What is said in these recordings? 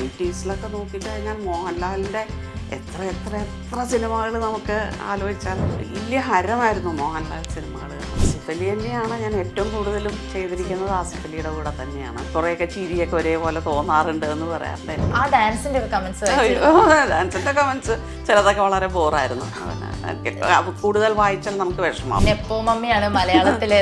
80s നോക്കിക്കഴിഞ്ഞാൽ മോഹൻലാലിൻ്റെ എത്ര എത്ര എത്ര സിനിമകൾ നമുക്ക് ആലോചിച്ചാൽ വലിയ ഹരമായിരുന്നു മോഹൻലാൽ സിനിമകൾ. ആസിഫ് അലി തന്നെയാണ് ഞാൻ ഏറ്റവും കൂടുതലും ചെയ്തിരിക്കുന്നത്. ആസിഫ് അലിയുടെ കൂടെ തന്നെയാണ്. കുറേയൊക്കെ ചിരിയൊക്കെ ഒരേപോലെ തോന്നാറുണ്ട് എന്ന് പറയാറുണ്ട്. ആ ഡാൻസിന്റെ ഡാൻസിന്റെ കമന്റ്സ് ചിലതൊക്കെ വളരെ ബോറായിരുന്നു. കൂടുതൽ വായിച്ചാൽ നമുക്ക് വിഷമം. നെപ്പോ മമ്മിയാണ് മലയാളത്തിലെ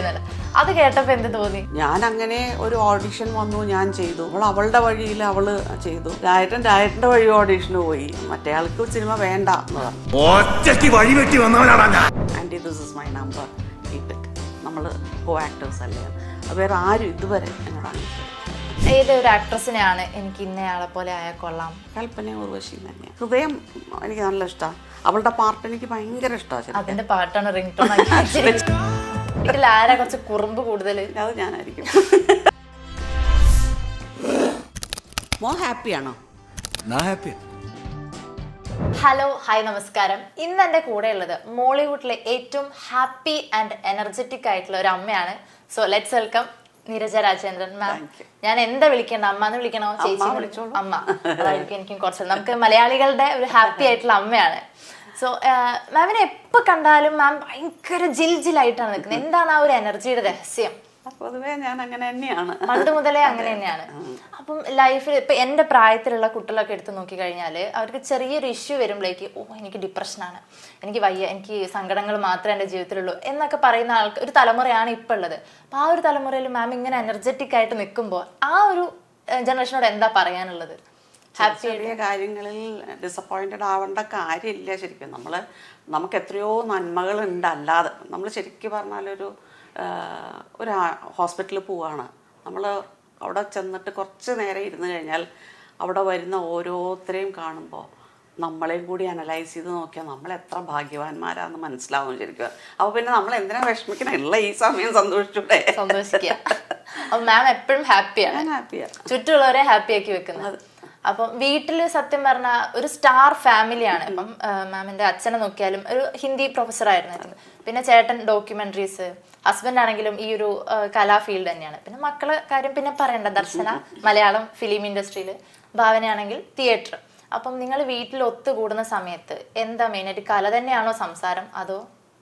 അത് കേട്ടപ്പോ എന്ത് തോന്നി? ഞാൻ അങ്ങനെ ഒരു ഓഡിഷൻ വന്നു, ഞാൻ ചെയ്തു. അവളുടെ വഴിയിൽ അവള് ചെയ്തു. രായട്ടന്റെ വഴി ഓഡിഷന് പോയി. മറ്റേ ആൾക്ക് സിനിമ വേണ്ട എന്ന് പറഞ്ഞു. Aunty this is my number, keep it. നമ്മൾ കോ ആക്ടേഴ്സ് അല്ലേ, വേറെ ആരും ഇതുവരെ എന്നോടാണ്. ഏതൊരു ആക്ട്രസിനെയാണ് എനിക്ക് ഇന്നയാളെ പോലെ ആയാൽ കൊള്ളാം? കൽപ്പന ഉർവശി തന്നെയാണ്. ഹൃദയം എനിക്ക് നല്ല ഇഷ്ടമാണ്. അവളുടെ പാട്ട് എനിക്ക് ഭയങ്കര ഇഷ്ടമാണ്. അതിന്റെ പാട്ടാണ് റിംഗ് ടോൺ വീട്ടിൽ ആരാ കുറച്ച് കുറുമ്പ് കൂടുതൽ? അത് ഞാനായിരിക്കും. മോ ഹാപ്പിയാണോ? ഹലോ, ഹായ്, നമസ്കാരം. ഇന്ന് എൻ്റെ കൂടെ ഉള്ളത് മോളിവുഡിലെ ഏറ്റവും ഹാപ്പി ആൻഡ് എനർജറ്റിക് ആയിട്ടുള്ള ഒരു അമ്മയാണ്. So let's welcome Neeraja Rajendran ma'am. ഞാൻ എന്താ വിളിക്കേണ്ട, അമ്മ എന്ന് വിളിക്കണോ ചേച്ചി? അമ്മ അതായിരിക്കും എനിക്കും കുറച്ച്. നമുക്ക് മലയാളികളുടെ ഒരു ഹാപ്പി ആയിട്ടുള്ള അമ്മയാണ്. സോ മാമിനെ എപ്പോൾ കണ്ടാലും മാം ഭയങ്കര ജിലായിട്ടാണ് നിൽക്കുന്നത്. എന്താണ് ആ ഒരു എനർജിയുടെ രഹസ്യം? പൊതുവേ ഞാൻ അങ്ങനെ തന്നെയാണ്, പണ്ട് മുതലേ അങ്ങനെ തന്നെയാണ്. അപ്പം ലൈഫിൽ ഇപ്പം എൻ്റെ പ്രായത്തിലുള്ള കുട്ടികളൊക്കെ എടുത്ത് നോക്കിക്കഴിഞ്ഞാൽ അവർക്ക് ചെറിയൊരു ഇഷ്യൂ വരുമ്പോഴേക്ക് എനിക്ക് ഡിപ്രഷനാണ്, എനിക്ക് വയ്യ, എനിക്ക് സങ്കടങ്ങൾ മാത്രമേ എൻ്റെ ജീവിതത്തിലുള്ളൂ എന്നൊക്കെ പറയുന്ന ഒരു തലമുറയാണ് ഇപ്പം ഉള്ളത്. അപ്പം ആ ഒരു തലമുറയിൽ മാം ഇങ്ങനെ എനർജറ്റിക് ആയിട്ട് നിൽക്കുമ്പോൾ ആ ഒരു ജനറേഷനോട് എന്താ പറയാനുള്ളത്? ചെറിയ കാര്യങ്ങളിൽ ഡിസപ്പോയിൻറ്റഡ് ആവേണ്ട കാര്യമില്ല. ശരിക്കും നമുക്ക് എത്രയോ നന്മകളുണ്ട്. അല്ലാതെ നമ്മൾ ശരിക്കും പറഞ്ഞാലൊരു ഹോസ്പിറ്റലിൽ പോവാണ്, നമ്മൾ അവിടെ ചെന്നിട്ട് കുറച്ച് നേരം ഇരുന്ന് കഴിഞ്ഞാൽ അവിടെ വരുന്ന ഓരോരുത്തരെയും കാണുമ്പോൾ നമ്മളെയും കൂടി അനലൈസ് ചെയ്ത് നോക്കിയാൽ നമ്മൾ എത്ര ഭാഗ്യവാന്മാരാന്ന് മനസ്സിലാവും ശരിക്കും. അപ്പോൾ പിന്നെ നമ്മൾ എന്തിനാ വിഷമിക്കണം, ഉള്ള ഈ സമയം സന്തോഷിച്ചൂടെ? സന്തോഷിക്കുക. അപ്പം മാം എപ്പോഴും ഹാപ്പിയാണ്, ചുറ്റുമുള്ളവരെ ഹാപ്പിയാക്കി വെക്കുന്നത്. അപ്പം വീട്ടിൽ സത്യം പറഞ്ഞാൽ ഒരു സ്റ്റാർ ഫാമിലിയാണ്. അപ്പം മാമിൻ്റെ അച്ഛനെ നോക്കിയാലും ഒരു ഹിന്ദി പ്രൊഫസറായിരുന്നു. പിന്നെ ചേട്ടൻ ഡോക്യുമെന്ററീസ്, ഹസ്ബൻഡ് ആണെങ്കിലും ഈ ഒരു കലാ ഫീൽഡ് തന്നെയാണ്. പിന്നെ മക്കളെ കാര്യം പിന്നെ പറയണ്ട, ദർശന മലയാളം ഫിലിം ഇൻഡസ്ട്രിയിൽ, ഭാവനയാണെങ്കിൽ തിയേറ്റർ. അപ്പം നിങ്ങൾ വീട്ടിൽ ഒത്തുകൂടുന്ന സമയത്ത് എന്താ മെയിനായിട്ട്, കല തന്നെയാണോ സംസാരം അതോ?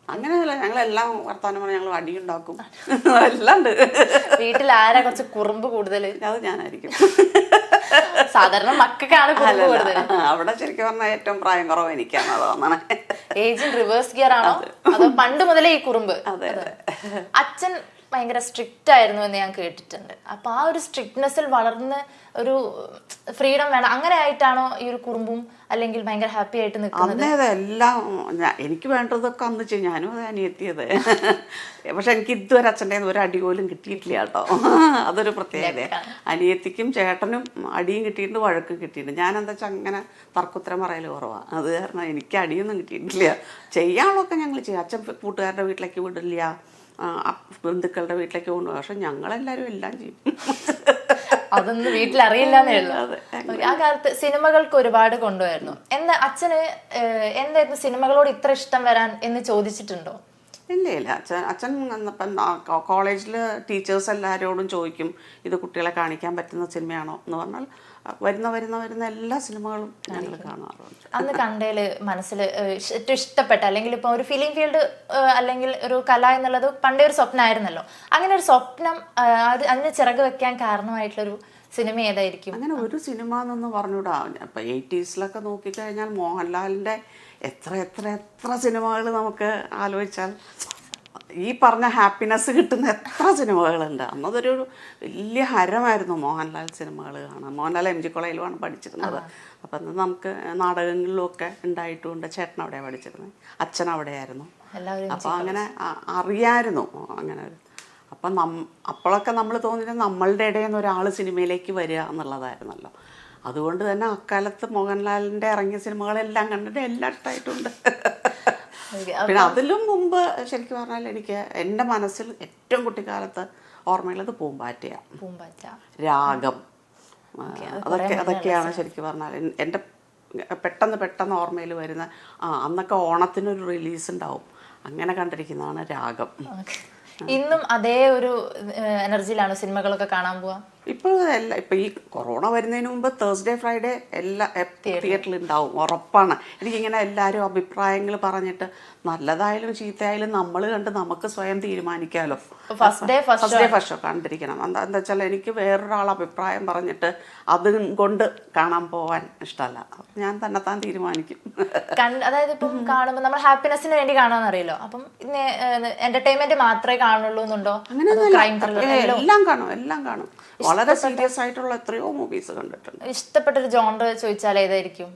അങ്ങനെയല്ല, ഞങ്ങളെല്ലാം വർത്താനം പറഞ്ഞാൽ ഞങ്ങൾ അടിയുണ്ടാക്കും, എല്ലാം ഉണ്ട്. വീട്ടിൽ ആരാ കുറച്ച് കുറുമ്പ് കൂടുതൽ? അത് ഞാനായിരിക്കും. സാധാരണ മക്കൾക്കാണ് കുറുമ്പ് കൂടുതൽ. അവിടെ ശരിക്കും പറഞ്ഞാൽ ഏറ്റവും പ്രായം കുറവ് എനിക്കാണ്. അതാണ് ഏജിൻ റിവേഴ്സ് ഗിയർ ആണോ അതോ പണ്ട് മുതലേ ഈ കുറുമ്പ്? അതെ. അച്ഛൻ ഭയങ്കര സ്ട്രിക്റ്റ് ആയിരുന്നു എന്ന് ഞാൻ കേട്ടിട്ടുണ്ട്. അപ്പൊ ആ ഒരു സ്ട്രിക്ട്നെസ്സിൽ വളർന്ന് ഒരു ഫ്രീഡം വേണം അങ്ങനെ ആയിട്ടാണോ ഈ ഒരു കുറുമ്പും, അല്ലെങ്കിൽ ഭയങ്കര ഹാപ്പി ആയിട്ട് നിൽക്കുന്നത്? അതെ, എല്ലാം എനിക്ക് വേണ്ടതൊക്കെ അന്ന് ചെയ്യും. ഞാനും അത് അനിയെത്തിയത്. പക്ഷെ എനിക്ക് ഇതുവരെ അച്ഛൻ്റെ ഒരു അടി പോലും കിട്ടിയിട്ടില്ല കേട്ടോ. അതൊരു പ്രത്യേകത. അനിയത്തിക്കും ചേട്ടനും അടിയും കിട്ടിയിട്ടുണ്ട്, വഴക്കും കിട്ടിയിട്ടുണ്ട്. ഞാനെന്താ വെച്ചാൽ അങ്ങനെ തർക്കുത്തരം പറയൽ കുറവാണ്. അത് കാരണം എനിക്ക് അടിയൊന്നും കിട്ടിയിട്ടില്ല. ചെയ്യാനുള്ളതൊക്കെ ഞങ്ങൾ ചെയ്യും. അച്ഛൻ കൂട്ടുകാരുടെ വീട്ടിലേക്ക് വിടില്ല, ബന്ധുക്കളുടെ വീട്ടിലേക്ക് കൊണ്ടുപോകും. പക്ഷെ ഞങ്ങളെല്ലാവരും എല്ലാം ചെയ്യും. അതൊന്നും വീട്ടിലറിയില്ലെന്നേ ഉള്ളൂ. ആ കാലത്ത് സിനിമകൾക്ക് ഒരുപാട് കൊണ്ടുപോയിരുന്നു. എന്താ അച്ഛന് എന്തായിരുന്നു സിനിമകളോട് ഇത്ര ഇഷ്ടം വരാൻ എന്ന് ചോദിച്ചിട്ടുണ്ടോ? ഇല്ല. അച്ഛൻ ഇപ്പം കോളേജിൽ ടീച്ചേഴ്സ് എല്ലാവരോടും ചോദിക്കും, ഇത് കുട്ടികളെ കാണിക്കാൻ പറ്റുന്ന സിനിമയാണോ എന്ന് പറഞ്ഞാൽ വരുന്ന എല്ലാ സിനിമകളും ഞങ്ങൾ കാണാറുണ്ട്. അന്ന് കണ്ടേല് മനസ്സിൽ ഏറ്റവും ഇഷ്ടപ്പെട്ട, അല്ലെങ്കിൽ ഇപ്പോൾ ഒരു ഫിലിം ഫീൽഡ് അല്ലെങ്കിൽ ഒരു കല എന്നുള്ളത് പണ്ടേ ഒരു സ്വപ്നമായിരുന്നല്ലോ, അങ്ങനെ ഒരു സ്വപ്നം അതിന് ചിറക് വെക്കാൻ കാരണമായിട്ടുള്ളൊരു സിനിമ ഏതായിരിക്കും? അങ്ങനെ ഒരു സിനിമ എന്നൊന്ന് പറഞ്ഞുകൂടാ. ഇപ്പം 80s നോക്കിക്കഴിഞ്ഞാൽ മോഹൻലാലിൻ്റെ എത്ര എത്ര എത്ര സിനിമകൾ നമുക്ക് ആലോചിച്ചാൽ ഈ പറഞ്ഞ ഹാപ്പിനെസ് കിട്ടുന്ന എത്ര സിനിമകളുണ്ട്. അന്നതൊരു വലിയ ഹരമായിരുന്നു മോഹൻലാൽ സിനിമകൾ കാണാൻ. മോഹൻലാൽ MG കോളേജിലുമാണ് പഠിച്ചിരുന്നത്. അപ്പം അന്ന് നമുക്ക് നാടകങ്ങളിലുമൊക്കെ ഉണ്ടായിട്ടുമുണ്ട്. ചേട്ടൻ അവിടെയാണ് പഠിച്ചിരുന്നത്, അച്ഛൻ അവിടെയായിരുന്നു. അപ്പോൾ അങ്ങനെ അറിയായിരുന്നു അങ്ങനെ. അപ്പം അപ്പോഴൊക്കെ നമ്മൾ തോന്നിയിട്ട് നമ്മളുടെ ഇടയിൽ നിന്ന് ഒരാൾ സിനിമയിലേക്ക് വരിക എന്നുള്ളതായിരുന്നല്ലോ. അതുകൊണ്ട് തന്നെ അക്കാലത്ത് മോഹൻലാലിൻ്റെ ഇറങ്ങിയ സിനിമകളെല്ലാം കണ്ടിട്ട് എല്ലാം ഇഷ്ടമായിട്ടുണ്ട്. പിന്നെ അതിലും മുമ്പ് ശരിക്കും പറഞ്ഞാൽ എനിക്ക് എൻ്റെ മനസ്സിൽ ഏറ്റവും കുട്ടിക്കാലത്ത് ഓർമ്മയുള്ളത് പൂമ്പാറ്റ, രാഗം, അതൊക്കെയാണ് ശരിക്കും പറഞ്ഞാൽ എൻ്റെ പെട്ടെന്ന് ഓർമ്മയിൽ വരുന്ന. അന്നൊക്കെ ഓണത്തിനൊരു റിലീസ് ഉണ്ടാവും, അങ്ങനെ കണ്ടിരിക്കുന്നതാണ് രാഗം. ഇന്നും അതേ ഒരു എനർജിയിലാണ് സിനിമകളൊക്കെ കാണാൻ പോവാ? ഇപ്പോൾ ഇപ്പം ഈ കൊറോണ വരുന്നതിന് മുമ്പ് തേഴ്സ്ഡേ ഫ്രൈഡേ എല്ലാ തിയേറ്ററിൽ ഉണ്ടാവും, ഉറപ്പാണ്. എനിക്കിങ്ങനെ എല്ലാവരും അഭിപ്രായങ്ങൾ പറഞ്ഞിട്ട് നല്ലതായാലും ചീത്തയായാലും നമ്മൾ കണ്ട് നമുക്ക് സ്വയം തീരുമാനിക്കാമല്ലോ. ഫസ്റ്റ് ഡേ ഫസ്റ്റ് ഷോ കണ്ടിരിക്കണം. എന്താ വെച്ചാൽ എനിക്ക് വേറൊരാൾ അഭിപ്രായം പറഞ്ഞിട്ട് അതും കൊണ്ട് കാണാൻ പോവാൻ ഇഷ്ടമല്ല. ഞാൻ തന്നെത്താൻ തീരുമാനിക്കും. അതായത് ഇപ്പം കാണുമ്പോൾ നമ്മൾ ഹാപ്പിനെസ്സിന് വേണ്ടി കാണാമെന്നറിയല്ലോ. അപ്പം എന്റർടൈൻമെന്റ് മാത്രമേ കാണുള്ളൂ എന്നുണ്ടോ? എല്ലാം കാണും. വളരെ സീരിയസ് ആയിട്ടുള്ള എത്രയോ മൂവീസ് കണ്ടിട്ടുണ്ട്. ഇഷ്ടപ്പെട്ടൊരു ജോണർ ചോദിച്ചാൽ ഏതായിരിക്കും?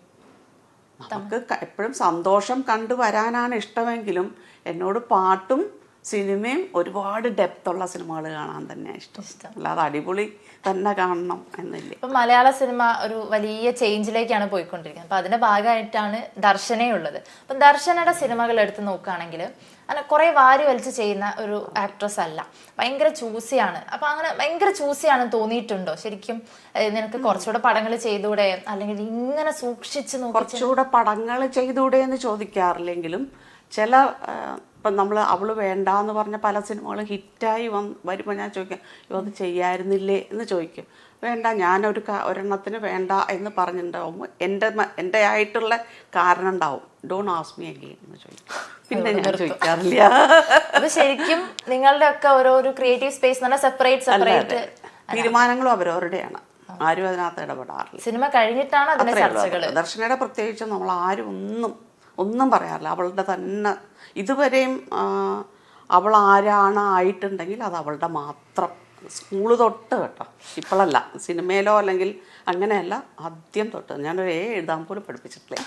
നമുക്ക് എപ്പോഴും സന്തോഷം കണ്ടുവരാനാണ് ഇഷ്ടമെങ്കിലും എന്നോട് പാട്ടും സിനിമയും ഒരുപാട് ഡെപ്തുള്ള സിനിമകൾ കാണാൻ തന്നെയാണ് ഇഷ്ടം. അല്ലാതെ അടിപൊളി തന്നെ കാണണം എന്നില്ല. ഇപ്പം മലയാള സിനിമ ഒരു വലിയ ചേഞ്ചിലേക്കാണ് പോയിക്കൊണ്ടിരിക്കുന്നത്. അപ്പം അതിന്റെ ഭാഗമായിട്ടാണ് ദർശനേ ഉള്ളത്. അപ്പം ദർശനയുടെ സിനിമകൾ എടുത്ത് നോക്കുകയാണെങ്കിൽ അങ്ങനെ കുറേ വാരി വലിച്ച് ചെയ്യുന്ന ഒരു ആക്ട്രസ് അല്ല, ഭയങ്കര ചൂസിയാണ്. അപ്പം അങ്ങനെ ഭയങ്കര ചൂസിയാണെന്ന് തോന്നിയിട്ടുണ്ടോ ശരിക്കും? നിനക്ക് കുറച്ചുകൂടെ പടങ്ങൾ ചെയ്തുകൂടെ, അല്ലെങ്കിൽ ഇങ്ങനെ സൂക്ഷിച്ച് നോക്കി കുറച്ചുകൂടെ പടങ്ങൾ ചെയ്തുകൂടെ എന്ന് ചോദിക്കാറില്ലെങ്കിലും ചില ഇപ്പം നമ്മൾ അവൾ വേണ്ട എന്ന് പറഞ്ഞ പല സിനിമകൾ ഹിറ്റായി വരുമ്പോൾ ഞാൻ ചോദിക്കാം, അത് ചെയ്യായിരുന്നില്ലേ എന്ന് ചോദിക്കും. വേണ്ട, ഒരെണ്ണത്തിന് വേണ്ട എന്ന് പറഞ്ഞിട്ടുണ്ടാവുമ്പോൾ എൻ്റെ ആയിട്ടുള്ള കാരണം ഉണ്ടാവും. ഡോണ്ട് ആസ്ക് മീ അഗെയിൻ എന്ന് ചോദിക്കും. പിന്നെ ഞാൻ ചോദിക്കാറില്ല. അപ്പൊ ശരിക്കും നിങ്ങളുടെ ഒക്കെ ഓരോ ക്രിയേറ്റീവ് സ്പേസ് സെപ്പറേറ്റ് തീരുമാനങ്ങളും അവരവരുടെയാണ്. ആരും അതിനകത്ത് ഇടപെടാറില്ല. സിനിമ കഴിഞ്ഞിട്ടാണ് അതിന്റെ ചർച്ചകൾ. ദർശനയുടെ പ്രത്യേകിച്ച് നമ്മൾ ആരും ഒന്നും പറയാറില്ല. അവളുടെ തന്നെ ഇതുവരെയും അവൾ ആരാണ് ആയിട്ടുണ്ടെങ്കിൽ അത് അവളുടെ മാത്രം. സ്കൂള് തൊട്ട് കേട്ടോ, ഇപ്പോഴല്ല, സിനിമയിലോ അല്ലെങ്കിൽ അങ്ങനെയല്ല, ആദ്യം തൊട്ട് ഞാനൊരു എഴുതാൻ പോലും പഠിപ്പിച്ചിട്ടില്ല.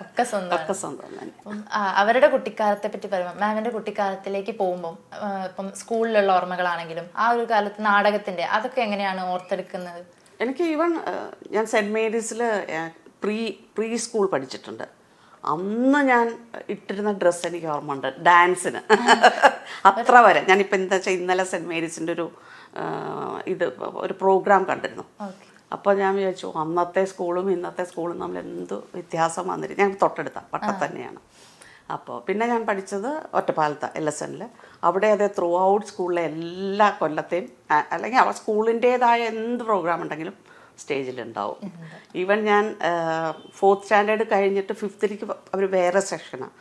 ഒക്കെ സ്വന്തം തന്നെ. അവരുടെ കുട്ടിക്കാലത്തെ പറ്റി പറയുമ്പോൾ, മാമിന്റെ കുട്ടിക്കാലത്തിലേക്ക് പോകുമ്പോൾ ഇപ്പം സ്കൂളിലുള്ള ഓർമ്മകളാണെങ്കിലും ആ ഒരു കാലത്ത് നാടകത്തിന്റെ അതൊക്കെ എങ്ങനെയാണ് ഓർത്തെടുക്കുന്നത്? എനിക്ക് ഞാൻ സെന്റ് മേരീസിൽ പ്രീ സ്കൂൾ പഠിച്ചിട്ടുണ്ട്. അന്ന് ഞാൻ ഇട്ടിരുന്ന ഡ്രസ്സ് എനിക്ക് ഓർമ്മയുണ്ട്, ഡാൻസിന്. അത്ര വരെ ഞാനിപ്പോൾ എന്താ വെച്ചാൽ ഇന്നലെ സെന്റ് മേരീസിൻ്റെ ഒരു പ്രോഗ്രാം കണ്ടിരുന്നു. അപ്പോൾ ഞാൻ വിചാരിച്ചു അന്നത്തെ സ്കൂളും ഇന്നത്തെ സ്കൂളും തമ്മിൽ എന്ത് വ്യത്യാസം വന്നിരുന്നു. ഞാൻ തൊട്ടടുത്ത പട്ടത്ത് തന്നെയാണ്. അപ്പോൾ പിന്നെ ഞാൻ പഠിച്ചത് ഒറ്റപ്പാലത്ത് LSNൽ. അവിടെ അതേ ത്രൂ ഔട്ട് സ്കൂളിലെ എല്ലാ കൊല്ലത്തെയും അല്ലെങ്കിൽ അവ സ്കൂളിൻ്റേതായ എന്ത് പ്രോഗ്രാം ഉണ്ടെങ്കിലും സ്റ്റേജിലുണ്ടാവും. ഈവൻ ഞാൻ 4th സ്റ്റാൻഡേർഡ് കഴിഞ്ഞിട്ട് 5th അവർ വേറെ സെക്ഷനാണ്,